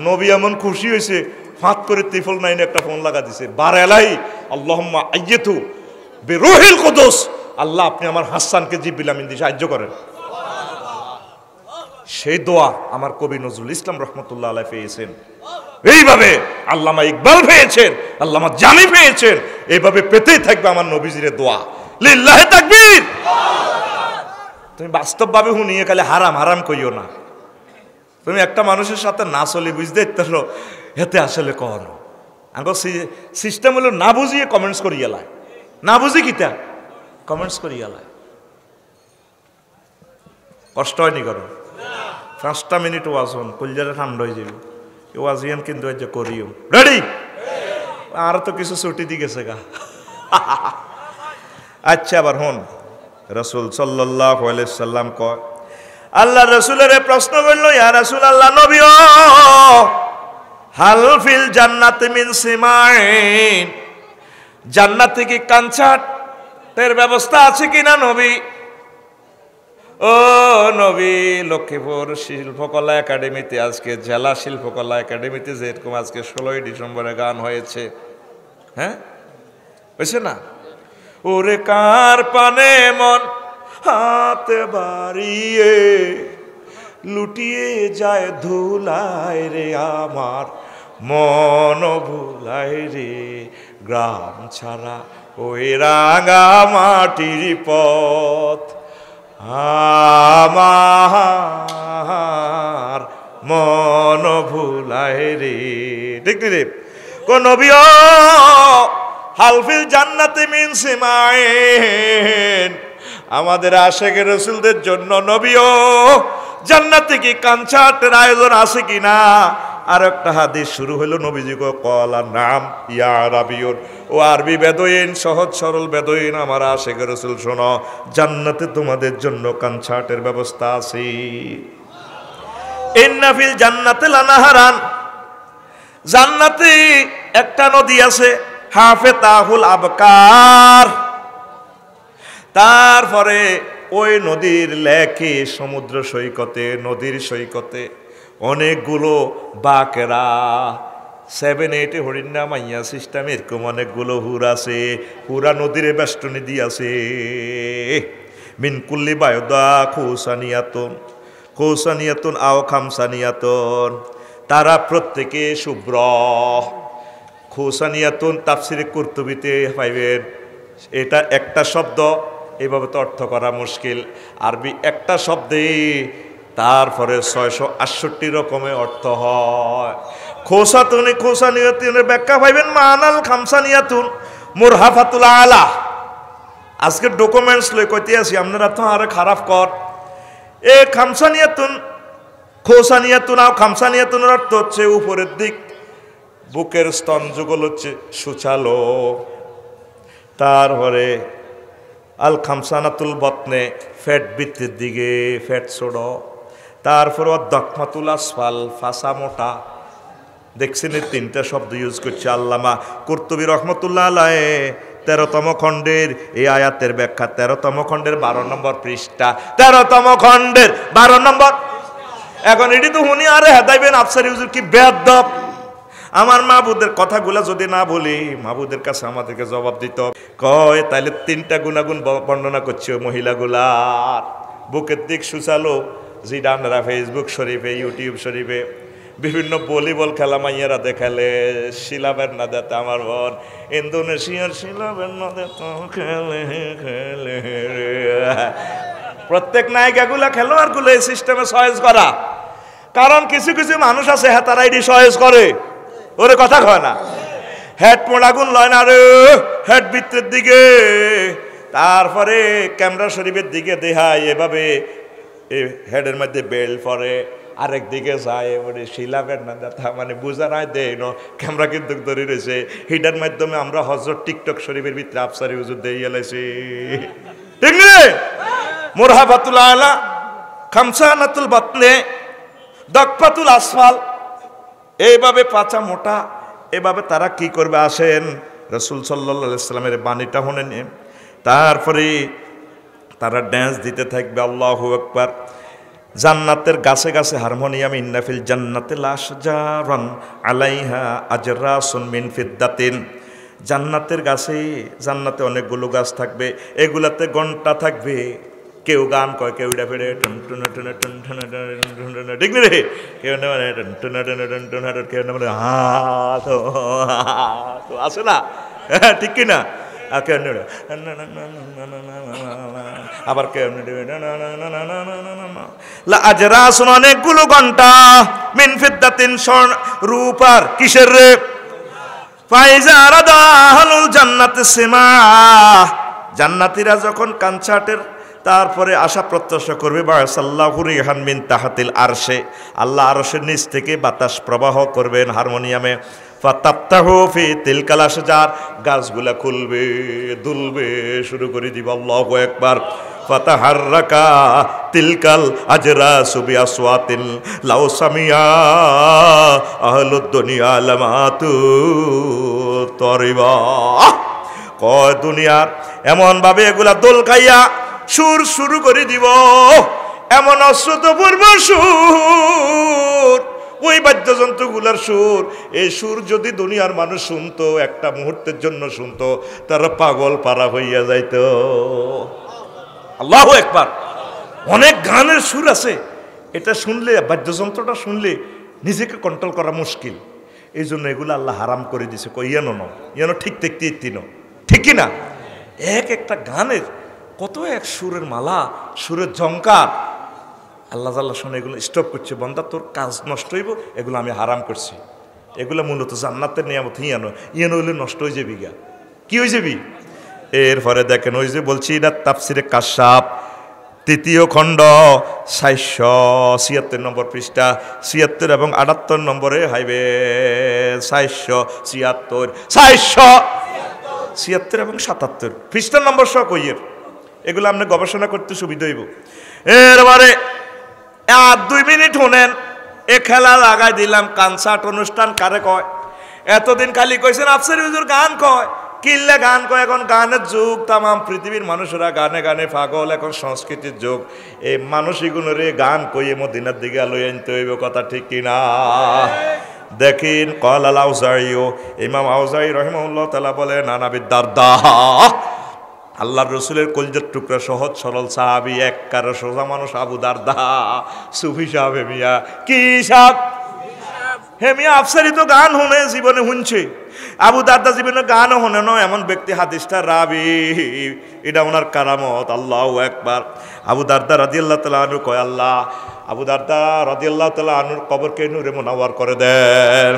A: নবী এমন খুশি হয়েছে, ফাঁত করে ত্রিফল নাইনে একটা ফোন লাগা দিছে, বারেলাই আল্লাহুম্মা আইয়াতু বিরূহিল কুদুস, আল্লাহ আপনি আমার হাসানকে জিবরিল আমিন দিয়ে সাহায্য করেন। সেই দোয়া আমার কবি নজরুল ইসলাম রহমতুল্লাহ আলাইহি পেয়েছেন, এইভাবে আল্লামা ইকবাল পেয়েছেন, আল্লামা জামি পেয়েছেন, এইভাবে পেতেই থাকবে আমার নবীজির দোয়া। লিল্লাহি তাকবীর। তুমি বাস্তবভাবে শুনিয়ে খালি হারাম হারাম কইও না। তুমি একটা মানুষের সাথে না চলে বুঝতে ইত্যালো এতে আসলে কন আঙ্গ সিস্টেম হলো না বুঝিয়ে কমেন্টস করিয়ালায়, না বুঝি কিতা কমেন্টস করিয়ালায়। কষ্ট হয়নি করো, 5টা মিনিট ওয়াজ হন কলজাটা ঠান্ডা হয়ে যাবে। ওয়াজিয়ান কিন্তু এই যে করিও রেডি, আর তো কিছু ছুটি দি গেছে গা। আচ্ছা আবার হন, রাসূল সাল্লাল্লাহু আলাইহি সাল্লাম কয়, আল্লাহ রাসূলের প্রশ্ন করল, ইয়া রাসূলুল্লাহ নবী ও হাল ফিল জান্নাতি মিন সিমাইন, জান্নাতে কি কাঞ্চাটের ব্যবস্থা আছে কিনা নবী? ও নবী, লক্ষ্মীপুর শিল্পকলা একাডেমিতে আজকে জেলা শিল্পকলা একাডেমিতে যেরকম আজকে 16ই ডিসেম্বরে গান হয়েছে, হ্যাঁ হয়েছে না? ওরে কার পানে মন হাতে বাড়িয়ে লুটিয়ে যায় ধুলায় রে, আমার মন ভুলায় রে, গ্রাম ছাড়া ওই রাঙা মাটির পথ আমার মন ভুলায় রে। ঠিক রে কোন নবী ও হালফিল জান্নাতি মিন সিমাইন, আমাদের আশিকের রাসূলদের জন্য নবী ও জান্নাতে কি কাঞ্চাটের আয়োজন আছে কিনা? আর একটা হাদিস শুরু হলো, নবীজি কলা নাম ইয়া আরাবিয়ুন, ও আরবি বেদুইন, সহজ সরল বেদুইন, আমার আশিকের রাসূল শোনো, জান্নাতে তোমাদের জন্য কাঞ্চাটের ব্যবস্থা আছে। ইন্না ফিল জান্নাতি লানাহারান, জান্নাতে একটা নদী আছে, হাফেতাহুল আবকার, তারপরে ওই নদীর লেকে সমুদ্র সৈকতে, নদীর সৈকতে অনেকগুলো বাকেরা 7-8 হরিণা মাইয়া সিস্টেম এরকম অনেকগুলো হুর আছে, পুরা নদীর বেষ্টনী দিয়ে আছে। মিনকুল্লি বায়দা খৌসানিয়াতুন, খৌসানিয়াতুন আও খামসানিয়াতুন, তারা প্রত্যেকে শুভ্র। খৌসানিয়াতুন তাফসিরে কুরতুবিতে পাইবেন, এটা একটা শব্দ, এইভাবে তো অর্থ করা মুশকিল। আরবি একটা শব্দে তারপরে 668 রকমের অর্থ হয়। খোসাতুনে খোসানিয়াতুনের ব্যাখ্যা পাইবেন মানাল খামসানিয়াতুন মুরহাফাতুল আলা। আজকে ডকুমেন্টস লই কইতে আছি, আপনারা তো আরে খারাপ কর। এ খামসানিয়াতুন খোসানিয়াতুন আর খামসানিয়াতুনের অর্থ হচ্ছে উপরের দিক, বুকের স্তন যুগল হচ্ছে সুচালো, তারপরে আল খামসানাতুল বতনে ফ্যাট বৃত্তির দিকে ফ্যাট ছোড়, তারপর দখমাতুল আসফাল ফাঁসা মোটা। দেখছেন এই 3টা শব্দ ইউজ করছে আল্লামা কুরতুবী রহমতুল্লাহ আলাইহি, 13তম খণ্ডের এই আয়াতের ব্যাখ্যা 13তম খণ্ডের 12 নম্বর পৃষ্ঠা, 13তম খণ্ডের 12 নম্বর। এখন এটি তো হুনি আরে হেদাইবেন আফসারি হুজুর কি বেয়াদব। আমার মাহবুদের কথাগুলা যদি না বলি মাহবুদের কাছে আমাদেরকে জবাব দিত। কয় তাইলে 3টা গুণাগুণ বর্ণনা করছে ওই মহিলাগুলার। বুকের দিক সুচালো, যেটা আপনারা ফেসবুক শরীফে ইউটিউব শরীফে বিভিন্ন ভলিবল খেলা মাইয়েরা দেখালে, শিলাবের না দেতে আমার বোন ইন্দোনেশিয়ার শিলাবের না দেত খেলে খেলে, প্রত্যেক নায়িকাগুলা খেলোয়াড়গুলো এই সিস্টেমে চয়েস করা। কারণ কিছু কিছু মানুষ আছে হ্যাঁ তারা এটি চয়েস করে, ওরে কথা কয় না, হেড মোড়াগুন লয় না রে, হেড ভিতরের দিকে, তারপরে ক্যামেরা শরীফের দিকে দেখায় এভাবে হেডের মধ্যে বেল্ট পরে, আরেক দিকে যায় এবারে শিলাবের না দেখা, মানে বোঝা নাই দেয় ন ক্যামেরা কিন্তু ধরে রয়েছে। হিটার মাধ্যমে আমরা হজরত টিকটক শরীফের ভিতরে আফসারি হুজুর দিয়ে এলাইছি, ঠিক রে? মুরহাবাতুল আলা, খামসানাতুল বাতনে, দকফাতুল আসফাল, এইভাবে পাচা মোটা, এভাবে তারা কি করবে আসেন রাসূল সাল্লাল্লাহু আলাইহি সাল্লামের বাণীটা শুনেন। তারপরে তারা ড্যান্স দিতে থাকবে, আল্লাহু আকবার। জান্নাতের গাছে গাছে হারমোনিয়াম, ইন্নাফিল জান্নাতে লাশজারান আলাইহা আজরাসুন মিন ফিদ্দাতিন। জান্নাতের গাছে, জান্নাতে অনেকগুলো গাছ থাকবে, এগুলাতে ঘন্টা থাকবে। কেউ গান কয়, কেউ এটা ফেড়ে টুনটুনা টুনা টুনটুনা টুনা, ঠিক রে? কেউ না মানে টুনটুনা টুনা টুনটুনা, কেউ না মানে হাত তো আছে না, ঠিক কিনা? আর কেউ আবার কেউ আজরাসুন, অনেকগুলো ঘন্টা, মিন ফিদ্দাতিন, স্বর্ণ রূপার, কিসের রে? ফাইজা রাদাহুল জান্নাতে সিমা, জান্নাতীরা যখন কনসার্টের তারপরে আশা প্রত্যাশা করবে, বাসাল্লাহু রিহান মিন তাহাতিল আরশে, আল্লাহ আরশের নিচ থেকে বাতাস প্রবাহ করবেন হারমোনিয়ামে। ফাতাফতাহু ফি তিলকাল আশজার, গাছগুলা খুলবে, দুলবে, শুরু করে দিব। আল্লাহু আকবার। ফাতাহাররাকা তিলকাল আজরাসু বিআসওয়াতিল লাউ সামিয়া আহলুদ দুনিয়া লামাতু তরিবা। কয় দুনিয়ার এমন ভাবে এগুলা দোল খাইয়া সুর শুরু করে দিব, এমন অশ্রুতপূর্ব সুর, ওই বাদ্যযন্ত্রগুলার সুর। এই সুর যদি দুনিয়ার মানুষ শুনতো, একটা মুহূর্তের জন্য শুনতো, তারা পাগল পারা হইয়া যাইত। আল্লাহু আকবার। অনেক গানের সুর আছে, এটা শুনলে, বাদ্যযন্ত্রটা শুনলে নিজেকে কন্ট্রোল করা মুশকিল। এই জন্য এগুলো আল্লাহ হারাম করে দিছে। কই ইয়ানো ন, ইয়ানো ঠিক দেখতে তিনো, ঠিক কিনা? এক একটা গানের কত এক সুরের মালা, সুরের ঝংকার। আল্লাহ জাল্লাহ শুনে এগুলো স্টপ করছে, বন্দা তোর কাজ নষ্ট হইব, এগুলো আমি হারাম করছি। এগুলো মূলত জান্নাতের নিয়ামত। ইয়ানো ইয়ানো হইলে নষ্ট হয়ে যাবি, গা কি হয়ে যাবি। এরপরে দেখেন, ওই যে বলছি এটা তাফসিরে কাশাফ 3য় খণ্ড 476 নম্বর পৃষ্ঠা, 76 এবং 78 নম্বরে হাইবে 476, 476 এবং 77 পৃষ্ঠা নম্বর সহ কইয়ের। এগুলো আপনি গবেষণা করতে সুবিধা হইব। এরবারে 2 মিনিট শুনেন, এ খেলা লাগাই দিলাম। কনসার্ট অনুষ্ঠান কারে কয়? এতদিন খালি কইছেন আফসারি হুজুর গান কয়, কিল্লে গান কয়। এখন গানের যুগ, তাম পৃথিবীর মানুষেরা গানে গানে পাগল, এখন সংস্কৃতির যুগ। এই মানসিকগুণরে গান কইয়ে মদিনার দিকে লই আনতে হইব, কথা ঠিক কিনা? দেখেন কল আল আউজাইও, ইমাম আউজাই রহিমাহুল্লাহ তাআলা বলেন, আনাবি দারদা, আল্লাহর রসুলের কলজার টুকরা, সহজ সরল সাহাবী, এককারে সোজা মানুষ, আবু দারদা, সুফি সাহেব। হেমিয়া কি সাহেব? হেমিয়া আফসারি তো গান শুনে, জীবনে শুনছে। আবু দারদা জীবনে গানও শুনে ন, এমন ব্যক্তি হাদিসটা রাবি, এটা ওনার কারামত। আল্লাহু আকবার। আবু দারদা রাদিয়াল্লাহু তাআলা আনহু কয়, আল্লাহ আবু দারদা রাদিয়াল্লাহু তাআলা আনহুর কবরকে নূরে মুনাওয়ার করে দেন।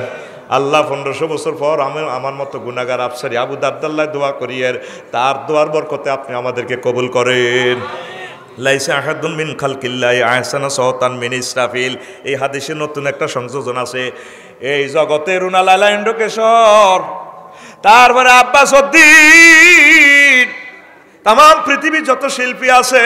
A: আল্লাহ 1500 বছর পর আমার মতো গুনাহগার আফসারি আবু দারদাল্লাহ দোয়া করিয়ের, তার দোয়ার বরকতে আপনি আমাদেরকে কবুল করেন। লাইসা আহাদুন মিন খালকিল্লাহি আহসানা সাওতান মিন ইসরাফিল। এই হাদিসে নতুন একটা সংযোজন আছে। এই জগতে রুনা লালা ইন্দ্রকেশর, তারপরে আব্বাস উদ্দিন, তাম পৃথিবীর যত শিল্পী আছে,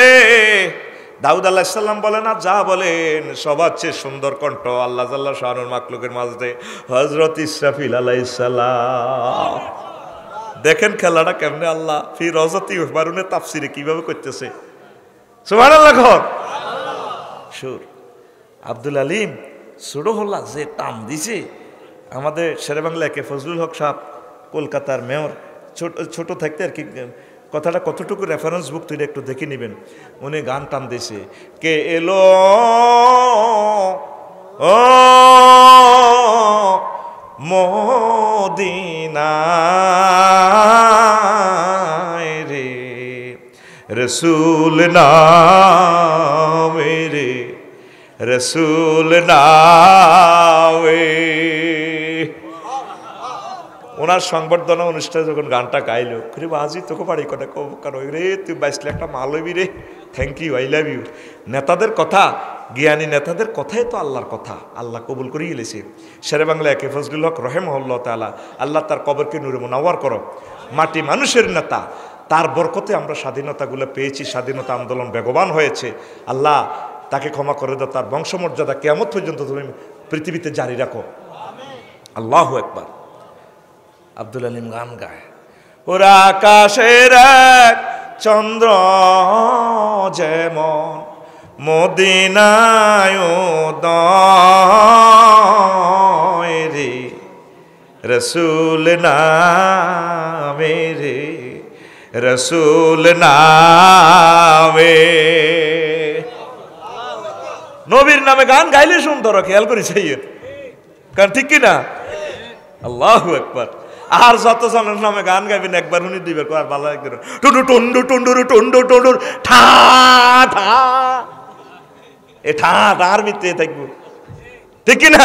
A: দাউদ আলাইহিস সালাম বলেন আর যা বলেন, সবার চেয়ে সুন্দর কণ্ঠ আল্লাহ জাল্লা শানুর মাখলুকের মাঝে হযরত ইসরাফিল আলাইহিস সালাম। দেখেন খেলাটা কেমনে আল্লাহ ফি রওজাতি ইউহবারুনের তাফসিরে কিভাবে করতেছে। সুবহানাল্লাহ ঘর সুর আব্দুল আলিম সুরহল্লা যে টান দিছে আমাদের শেরেবাংলা কে ফজলুল হক সাহেব কলকাতার মেয়র ছোট থাকতে আর কি কথাটা কতটুকু রেফারেন্স বুক তুই একটু দেখে নেবেন। উনি গান টান দিছে কে এলো ও মদিনায় রে রসুল নামে রে রসুল নামে। ওনার সংবর্ধনা অনুষ্ঠানে যখন গানটা গাইলো রে বাজি তোকে পারি কটা কারণ রে তুই বাইসলে একটা মাল হইবি রে, thank you, I love you. নেতাদের কথা, জ্ঞানী নেতাদের কথাই তো আল্লাহর কথা, আল্লাহ কবুল করিয়ে এলেছে। শেরে বাংলা একে ফজলুল হক রহেমহুল্লাহ তাআলা, আল্লাহ তার কবরকে নূরে মুনাওয়ার করো। মাটি মানুষের নেতা, তার বরকতে আমরা স্বাধীনতাগুলো পেয়েছি, স্বাধীনতা আন্দোলন বেগবান হয়েছে। আল্লাহ তাকে ক্ষমা করে দাও, তার বংশমর্যাদা কিয়ামত পর্যন্ত তুমি পৃথিবীতে জারি রাখো। আল্লাহু আকবার। আব্দুল আলিম গান গায় ওরা আকাশের এক চন্দ্র যেমন মদিনায় উদয় রে রসুল নামে রে রসুল নামে। নবীর নামে গান গাইলে সুন্দর, খেয়াল করি সেই কারণ ঠিক কিনা? আল্লাহু আকবার। আর যত জনের নামে গান গাইবেন একবার শুনি দিবেন আর ভালো একদিন টুন্ডু টুন্ডু টুন্ডুরু টুন্ডু টুন্ডুর ঠা ঠা এ ঠা ঠার ভিতরে থাকবো, ঠিক কিনা?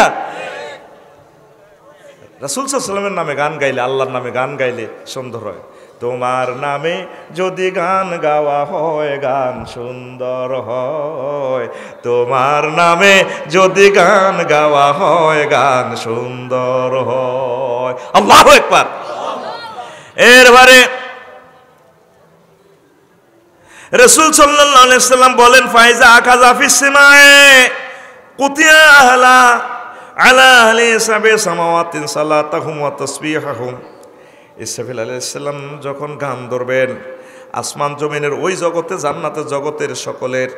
A: রাসূল সাল্লাল্লাহু আলাইহি ওয়াসাল্লামের নামে গান গাইলে, আল্লাহর নামে গান গাইলে সুন্দর হয়। তোমার নামে যদি গান গাওয়া হয় গান সুন্দর হয়, তোমার নামে যদি গান গাওয়া হয় গান সুন্দর হয়। আল্লাহু আকবার। এরবারে রাসূল সাল্লাল্লাহু আলাইহি ওয়াসাল্লাম বলেন ফাইজা আকাযা ফিস সিমায়ে কুতিয়া আহলা আলা আহলি সাবে সামাওয়াতিন সালাতাহুম ওয়া তাসবিহাহুম। ইসরাফিল আলাইহিস সালাম যখন গান ধরবেন আসমান জমিনের ওই জগতে, জান্নাতের জগতের সকলের,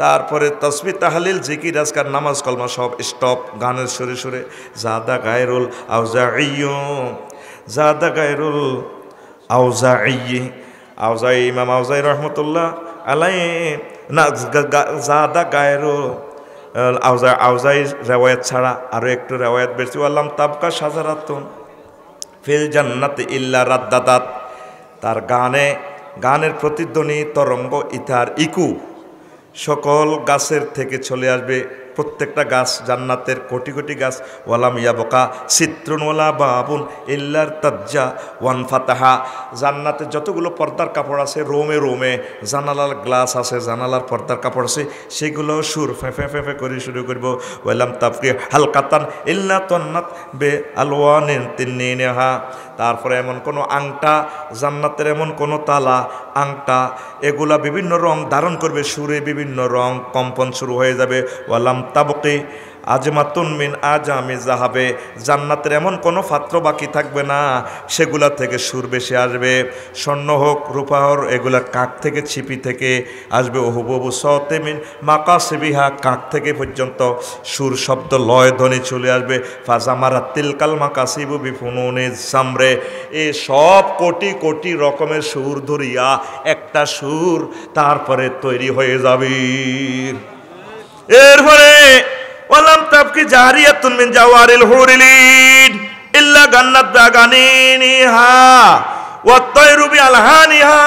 A: তারপরে তাসবিহ তাহলিল জিকির আজকার নামাজ কলমা সব স্টপ, গানের সুরে সুরে জাদা গায়রুল আউজাঈয়্যু জাদা গায়রুল আউজাঈয়্যি আউজাঈ ইমাম আউজাঈ রাহমাতুল্লাহ আলাইহি না জাদা গায়রুল আউজাঈ রিওয়ায়াত ছাড়া আরো একটু রিওয়ায়াত বেশি আল্লাম তাবকা সাজারাতুন ফিল জান্নাতি ইল্লা রাদ্দাদাত। তার গানের প্রতিধ্বনি তরঙ্গ ইথার ইকু সকল গাছের থেকে চলে আসবে। প্রত্যেকটা গাছ জান্নাতের কোটি কোটি গাছ। ওয়ালাম ইয়াবকা সিত্রুন ওয়ালা বাবুন ইল্লার তাজ্জা ওয়ান ফাতাহা। জান্নাতে যতগুলো পর্দার কাপড় আছে, রোমে রোমে জানালার গ্লাস আছে, জানালার পর্দার কাপড় আছে, সেগুলো সুর ফেঁফে ফেঁফে করে শুরু করব। ওয়ালাম তাফকি হালকাতান ইল্লা তন্নাত বে আলওয়ানিন তিন্নিনহা। তারপরে এমন কোনো আংটা, জান্নাতের এমন কোনো তালা আংটা, এগুলা বিভিন্ন রং ধারণ করবে, সুরে বিভিন্ন রং কম্পন শুরু হয়ে যাবে। ওয়ালাম তাবকি আজমাতুন মিন আজামি জাহাবে। জান্নাতের এমন কোনো পাত্র বাকি থাকবে না, সেগুলা থেকে সুর বেশি আসবে। স্বর্ণ হোক, রূপা হোক, এগুলা কাক থেকে, ছিপি থেকে আসবে। ওহুবু সতে মিন মাকাসিবিহা, কাক থেকে পর্যন্ত সুর শব্দ লয় ধ্বনি চলে আসবে। ফাজামারা তিলকাল মাকাসিবু বিফুনুনে জামরে। এ সব কোটি কোটি রকমের সুর ধরিয়া একটা সুর তারপরে তৈরি হয়ে যাবে। এরপরে ওয়ালাম তাবকি জারিয়াতুন মিন জাওয়ারিল হুরিলিন ইল্লা গান্নাত বাগানিনিহা ওয়া তায়রু বিআলহানিহা।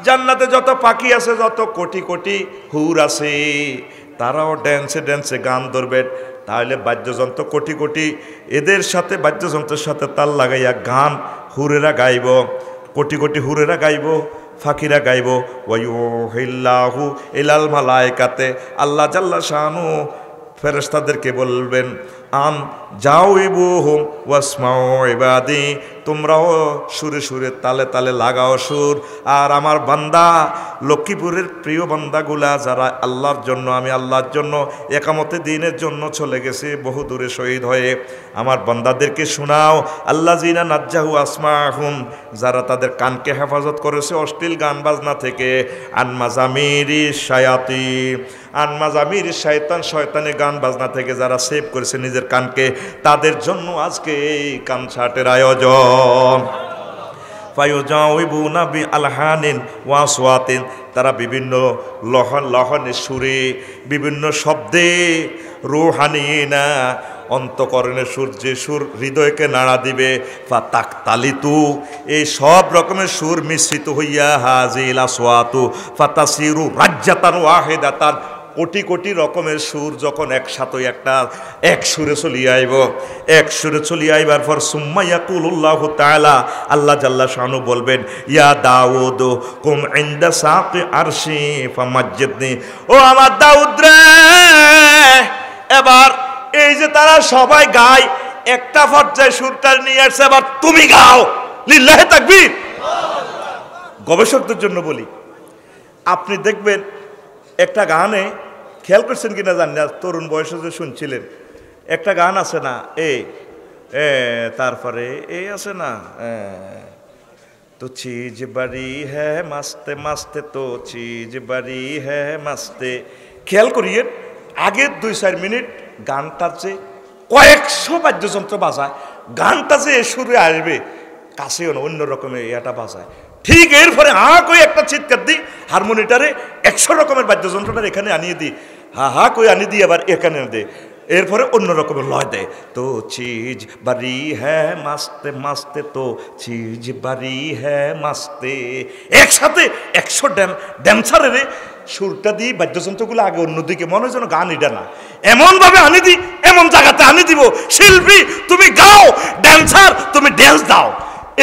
A: জান্নাতে যত পাখি আছে, যত কোটি কোটি হুর আছে, তারাও ড্যান্সে ড্যান্সে গান ধরবে। তাহলে বাদ্যযন্ত্র কোটি কোটি, এদের সাথে বাদ্যযন্ত্রের সাথে তাল লাগাইয়া গান হুরেরা গাইব, কোটি কোটি হুরেরা গাইব, ফাকিরা গাইব। ওয়ায়ুহিল্লাহু ইলাল মালায়েকাতে, আল্লাহ জাল্লা শানু ফেরেশতাদেরকে বলবেন আন জাউইবুহুম ওয়াসমাউ ইবাদি, তোমরাও সুরে সুরে তালে তালে লাগাও সুর। আর আমার বান্দা লক্ষ্মীপুরের প্রিয় বান্দাগুলা যারা আল্লাহর জন্য, আমি আল্লাহর জন্য একামতে দিনের জন্য চলে গেছে বহু দূরে শহীদ হয়ে, আমার বান্দাদেরকে শোনাও আল্লাযিনা নাজ্জাহু আসমাহুম, যারা তাদের কানকে হেফাজত করেছে অশ্লীল গান বাজনা থেকে, আন মাজামিরি শায়াতিন, আন মাজামিরি শায়তান, শয়তানি গান বাজনা থেকে যারা সেভ করেছে নিজের কানকে, তাদের জন্য আজকে এই কনসার্টের আয়োজন। ফায়ুজাউইবুনা বিআলহানিন ওয়া আসওয়াতিন, তারা বিভিন্ন লহনে সুরে, বিভিন্ন শব্দে, রুহানিনা অন্তকরণের সুর, যে সুর হৃদয়কে নাড়া দিবে, ফাতাকতালিতু, এই সব রকমের সুর মিশ্রিত হইয়া হাজিল আসওয়াতু ফাতাসিরু রাজ্জাতান ওয়াহিদাতান, কোটি কোটি রকমের সুর যখন একসাথে এক সুরে চলিয়ে আইব, এক সুরে চলিয়ে আইবার পর সুম্মা ইয়াকুলুল্লাহু তাআলা, আল্লাহ জাল্লা শানু বলবেন, ইয়া দাউদ কুম ইনদা সাকি আরশি ফামাজ্জিদনি, ও আমার দাউদ রে, এবার এই যে তারা সবাই গায় একটা পর্যায়ে সুরটা নিয়ে আসছে, এবার তুমি গাও, লিল্লাহি তাকবীর। গবেষকদের জন্য বলি, আপনি দেখবেন একটা গানে, খেয়াল করছেন কিনা জানি না, তরুণ বয়সে যে শুনছিলেন, একটা গান আছে না, তারপরে এই আছে না, তো চিজ বাড়ি হ্যাঁ মাস্তে মাস্তে, তো চিজ বাড়ি হ্যাঁ মাস্তে, খেয়াল করিয়েন আগের 2-4 মিনিট গানটার যে কয়েকশো বাদ্যযন্ত্র বাজায়, গানটা যে সুরে আসবে কাছে অন্য রকমের এটা বাজায়, ঠিক এরপরে কই একটা চিৎকার দিই হারমোনিটারে 100 রকমের বাদ্যযন্ত্রটা এখানে আনিয়ে দিই, কই আনিয়ে দিই আবার এখানে দে, এরপরে অন্য রকমের লয় দেয়, তো চিজ বাড়ি হ্যাঁ মাস্তে মাস্তে, তো চিজ বাড়ি হ্যাঁ মাস্তে, একসাথে 100 ড্যান্সারের সুরটা দিই, বাদ্যযন্ত্রগুলো আগে অন্যদিকে, মনে হয় যেন গান এটা না, এমনভাবে আনি দিই, এমন জায়গাতে আনি দিব, শিল্পী তুমি গাও, ড্যান্সার তুমি ড্যান্স দাও।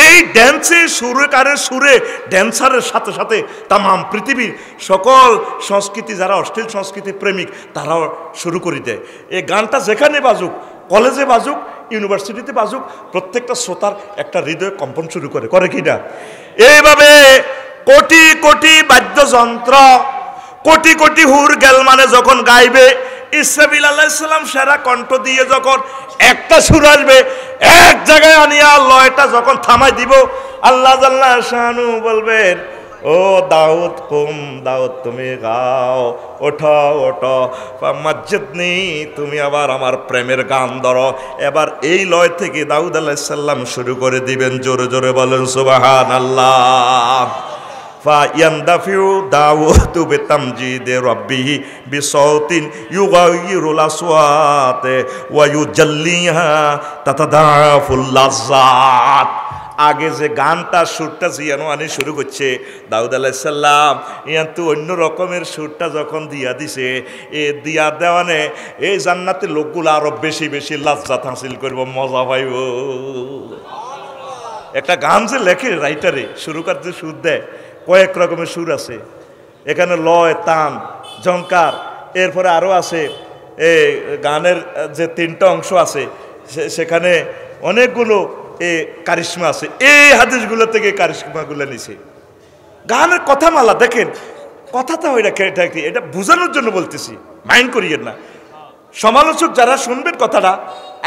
A: এই ড্যান্সে সুরকারের সুরে ড্যান্সারের সাথে সাথে তামাম পৃথিবীর সকল সংস্কৃতি, যারা অশ্লীল সংস্কৃতি প্রেমিক, তারাও শুরু করে দেয়। এই গানটা যেখানে বাজুক, কলেজে বাজুক, ইউনিভার্সিটিতে বাজুক, প্রত্যেকটা শ্রোতার একটা হৃদয় কম্পন শুরু করে কি না? এইভাবে কোটি কোটি বাদ্যযন্ত্র, কোটি কোটি হুর গেলমানে যখন গাইবে, ইসরাফিল আলাইহিস সালাম সেরা কণ্ঠ দিয়ে যখন একটা সুর আসবে, এক জায়গায় আনিয়া লয়টা যখন থামাই দিব, আল্লাহ জাল্লা শানু বলবেন, ও দাউদ কুম, দাউদ তুমি গাও, ওঠো ওঠো, ফামাজ্জিদনি, তুমি আবার আমার প্রেমের গান ধরো। এবার এই লয় থেকে দাউদ আলাইহিস সালাম শুরু করে দিবেন, জোরে জোরে বলেন সুবহানাল্লাহ। ফায়ান্দাফিউ দাউদু বিতামজিদি রাব্বিহি বিসাউতিন ইউগাইরুল আসওয়াতে ওয়া ইউজাল্লিহা তাতাদাফুল লাজ্জাত। আগে যে গানটা সুরটা জিয়ানো আনি শুরু করছে দাউদ আলাইহিস সালাম, ইয়ান্তু অন্য রকমের সুরটা যখন দিয়া দিছে, এ দিয়া দেওয়ানে এই জান্নাতের লোকগুলো আরো বেশি বেশি লাজ্জাত হাসিল করব, মজা পাইব। একটা গান যে লেখে রাইটারে, সুরকার যে সুর দেয়, কয়েক রকমের সুর আছে, এখানে লয়, তান, ঝংকার, এরপরে আরও আছে গানের যে 3টা অংশ আছে, সেখানে অনেকগুলো কারিশমা আছে। এই হাদিসগুলো থেকে কারিশমাগুলো নিছে। গানের কথামালা দেখেন, কথাটা ওইটা এটা বোঝানোর জন্য বলতেছি, মাইন্ড করিয়েন না। সমালোচক যারা শুনবেন কথাটা,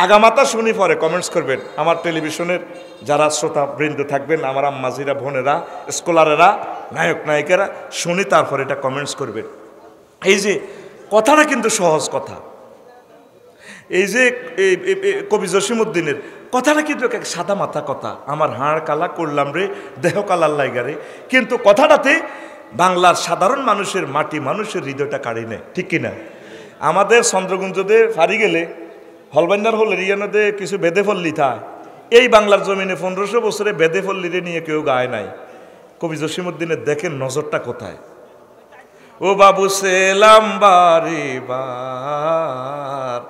A: আগামাতা শুনি পরে কমেন্টস করবেন। আমার টেলিভিশনের যারা শ্রোতা বৃন্দ থাকবেন, আমার আম্মাজিরা, বোনেরা, স্কলারেরা, নায়ক নায়িকারা, শুনি তারপরে এটা কমেন্টস করবেন। এই যে কথাটা কিন্তু সহজ কথা, এই যে কবি জসিমউদ্দিনের কথাটা কিন্তু এক সাদা মাথা কথা, আমার হাড় কালা করলাম রে দেহ কালার লাইগারে, কিন্তু কথাটাতে বাংলার সাধারণ মানুষের, মাটি মানুষের হৃদয়টা কাড়ি নেয়, ঠিক কিনা? আমাদের চন্দ্রগুঞ্জদে ফারি গেলে হলবান্ডার হল রিয়ানোদে কিছু বেদে ফল্লি থায়, এই বাংলার জমিনে 1500 বছরে বেদে ফল্লিরে নিয়ে কেউ গায় নাই। কবি জসিমউদ্দিনের দেখেন নজরটা কোথায়। ও বাবু সেলাম বারে বার,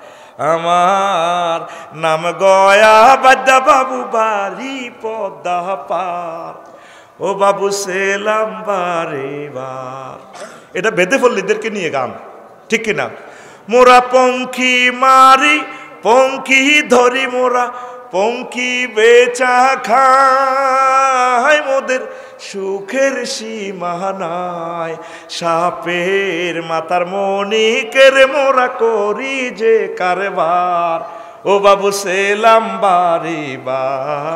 A: আমার নাম গয়া বাদ্যা বাবু বাড়ি পদ্মা পার, ও বাবু সেলাম বারে বার। এটা বেদে ফল্লিদেরকে নিয়ে গান, ঠিক কিনা? মোরা পঙ্খী মারি পঙ্কি ধরি মোরা পঙ্কি বেচা খাই মোদের সুখের সীমা নাই সাপের মাথার মনিকের মোরা করি যে কারবার ও বাবু সেলাম বাড়িবার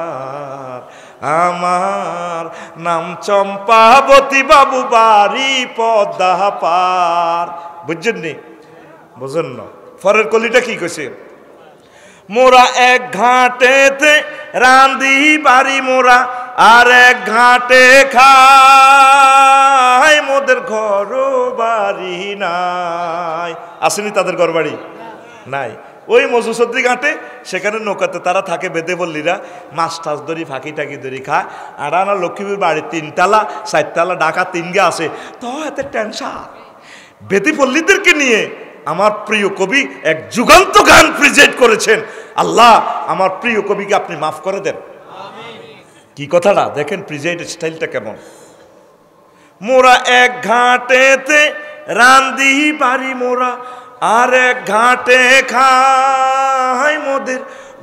A: আমার নাম চম্পাবতী বাবু বাড়ি পদ্মা পার বুঝছেন নি বুঝেন না ফরের কলিটা কি কইছে মোরা এক ঘাটেতে রান্ধি বাড়ি মোরা আর এক ঘাটে খাই মোদের ঘর বাড়ি নাই আসেনি তাদের ঘর বাড়ি নাই ওই মজুসদ্দি ঘাটে সেখানে নৌকাতে তারা থাকে বেদে পল্লীরা মাছ টাছ ধরি ফাঁকি টাকি ধরি খায় আর আনা লক্ষ্মীপুর বাড়ি 3 তালা 4 তালা ঢাকা 3 গে আছে তো এত টেনশন বেদে পল্লীদেরকে নিয়ে আমার প্রিয় কবি এক যুগান্ত গান প্রেজেন্ট করেছেন আল্লাহ আমার প্রিয় কবিকে আপনি মাফ করে দেন কি কথাটা দেখেন প্রেজেন্ট স্টাইলটা কেমন মোরা এক ঘাটেতে রান্ধি বাড়ি মোরা আর এক ঘাটে খাই মোদের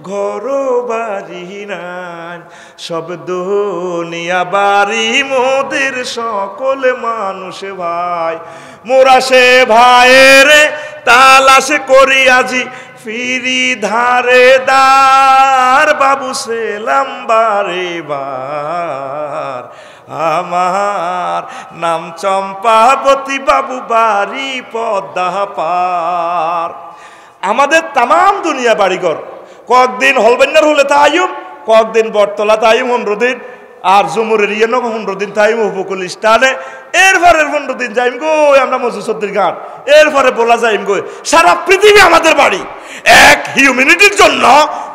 A: ঘর বাড়ি নাই সব দুনিয়া বাড়ি মোদের সকল মানুষ ভাই মোরা সে ভাইয়ের তালাশে করি আজি ফিরি ধারে দার বাবু সেলাম বারে বার আমার নাম চম্পাবতী বাবু বাড়ি পদ্মা পার আমাদের তাম দুনিয়া বাড়িঘর কয়েকদিন হলবেন্নার হলে তাইম কয়েকদিন বটতলা তাইম 15 দিন আর জুমুরের ইয়ে 15 দিন তাইম উপকূল স্টানে এরপরের 15 দিন যাইম গো আমরা মজুসদ্দির ঘাট এরপরে বলা যাইম গো সারা পৃথিবী আমাদের বাড়ি এক হিউম্যানিটির জন্য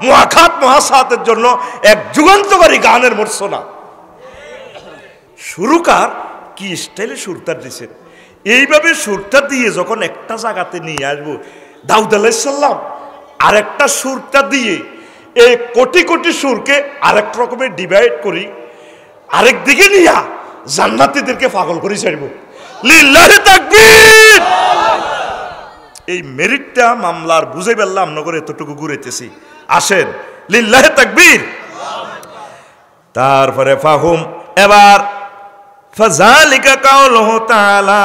A: মুআখাত মুহাসাতের জন্য এক যুগান্তকারী গানের মূর্ছনা সুরকার কি স্টাইলে সুরটা দিয়েছেন এইভাবে সুরটা দিয়ে যখন একটা জায়গাতে নিয়ে আসবো দাউদ আলাইহিস সালাম আরেকটা সুরটা দিয়ে এই কোটি কোটি সুরকে আরেক রকমের ডিভাইড করি আরেক দিকে নিয়া জান্নাতীদেরকে পাগল করে ছাড়বো লিল্লাহি তাকবীর এই মেরিটটা মামলার বুঝে পেলাম নগর এতটুকু ঘুরেতেছি আসেন লিল্লাহি তাকবীর তারপরে ফাহুম এবার ফাযালিকা কাউলুহু তাআলা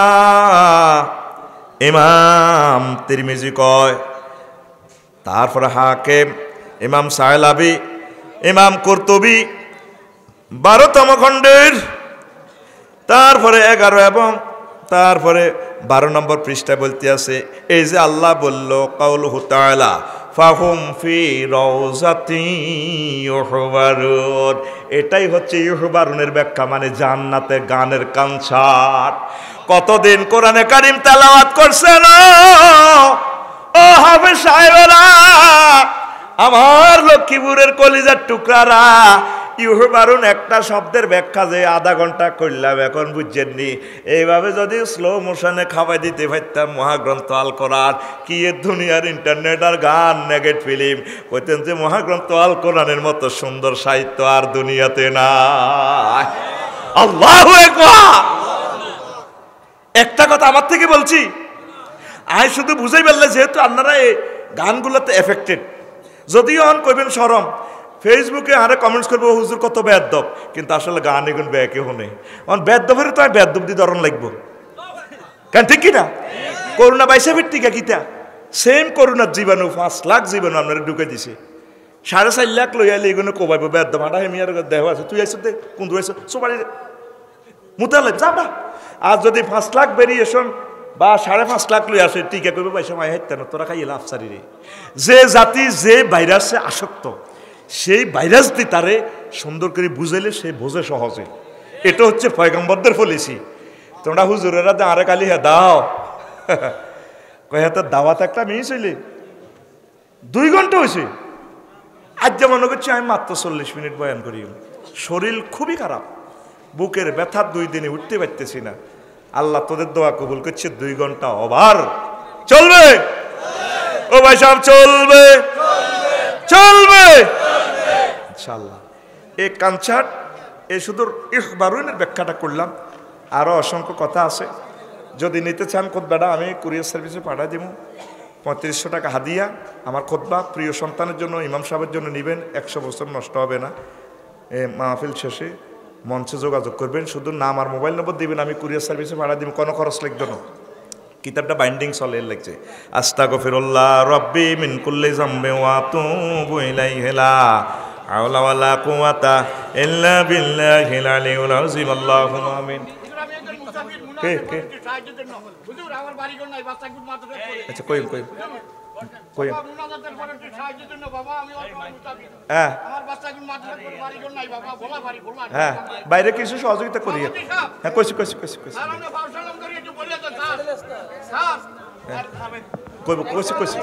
A: ইমাম তিরমিজি কয় তারপরে হাকিম ইমাম সায়লাবি ইমাম কুরতুবি 12তম খণ্ডের তারপরে 11 এবং তারপরে 12 নম্বর পৃষ্ঠায় বলতে আছে এই যে আল্লাহ বলল কাউলুহু তাআলা ফাহুম ফি রাউজাতি ইউহবারুন এটাই হচ্ছে ইউহবারুনের ব্যাখ্যা মানে জান্নাতে গানের কনসার্ট কতদিন কোরআনে কারীম তেলাওয়াত করছেন ও হাফেজ সাহেবরা আমার লক্ষ্মীপুরের কলিজার টুকরারা ইউহবারুন একটা শব্দের ব্যাখ্যা যে আধা ঘন্টা করলাম এখন বুঝছেননি এইভাবে যদি স্লো মোশনে খাওয়াই দিতে পারতাম মহাগ্রন্থ আল কোরআন কি এর দুনিয়ার ইন্টারনেট আর গান নেগেট ফিল্ম কইতেন যে মহাগ্রন্থ আল কোরআনের মতো সুন্দর সাহিত্য আর দুনিয়াতে নাই আল্লাহু আকবার একটা কথা আমার থেকে বলছি আই শুধু বুঝাই পারলে যেহেতু আপনারা এই গানগুলোতে এফেক্টেড যদিও অন কইবেন শরম ফেসবুকে আরে কমেন্টস করবো হুজুর কত বেয়াদব কিন্তু আসলে গান এগুন ব্যাকে হনে অন বেয়াদবের তো আমি বেয়াদব দিয়ে ধরন লাগবো কেন ঠিক কিনা করোনা বাইসাফের টিকা কিতা সেম করোনার জীবাণু 5 লাখ জীবাণু আপনারা ঢুকে দিছে 4.5 লাখ লই আইলে এগুলো কোবাইব বেয়াদব আটা হেমিয়ার দেহ আছে তুই আইছ দে কোন দূর আইছ সবাই মুতালে যাবা আর যদি 5 লাখ ভেরিয়েশন বা 5.5 লাখ লই আসে টিকা করবে পয়সা মাই হাইতে না তোরা খাইলা আফসারি রে যে জাতি যে ভাইরাসে আসক্ত সেই ভাইরাস দিয়ে তারে সুন্দর করে বুঝাইলে সে বোঝে সহজে এটা হচ্ছে পয়গম্বরদের পলিসি তোমরা হুজুরেরা আরে কালি হ্যাঁ দাও কয় হাতে দাওয়াত একটা মিস হইলে 2 ঘন্টা হয়েছে আজ যেমন করছি আমি মাত্র 40 মিনিট বয়ান করি শরীর খুবই খারাপ বুকের ব্যথা 2 দিনে উঠতে পারতেছি না আল্লাহ তোদের দোয়া কবুল করছে 2 ঘন্টা ওভার চলবে ও ভাই সাহেব চলবে চলবে ইনশাআল্লাহ এই কনসার্ট এই শুধু ইখবারুনের ব্যাখ্যাটা করলাম আরো অসংখ্য কথা আছে যদি নিতে চান খুতবাটা আমি কুরিয়ার সার্ভিসে পাঠিয়ে দেব 3500 টাকা হাদিয়া। আমার খুতবা প্রিয় সন্তানের জন্য, ইমাম সাহেবের জন্য নেবেন, 100 বছর নষ্ট হবে না। মাহফিল শেষে মঞ্চে যোগাযোগ করবেন, শুধু নাম আর মোবাইল নম্বর দিবেন, আমি কুরিয়ার সার্ভিসে ভাড়া দিব, কোনো খরচ লাগবে না। কিতাবটা বাইন্ডিং চলে লাগছে, আস্তাগফিরুল্লাহ রব্বি মিন কুল্লি যামবি ওয়া আতুবু ইলাইহি লা হাওলা ওয়ালা কুওয়াতা ইল্লা বিল্লাহিল আলিয়্যিল আযীম। আল্লাহুম্মা আমিন। কে কে আচ্ছা কই কই কই হ্যাঁ হ্যাঁ, বাইরে কিছু সহযোগিতা করি। হ্যাঁ কইছি কইছি কইছি কইছি কইব কইছি কইছি।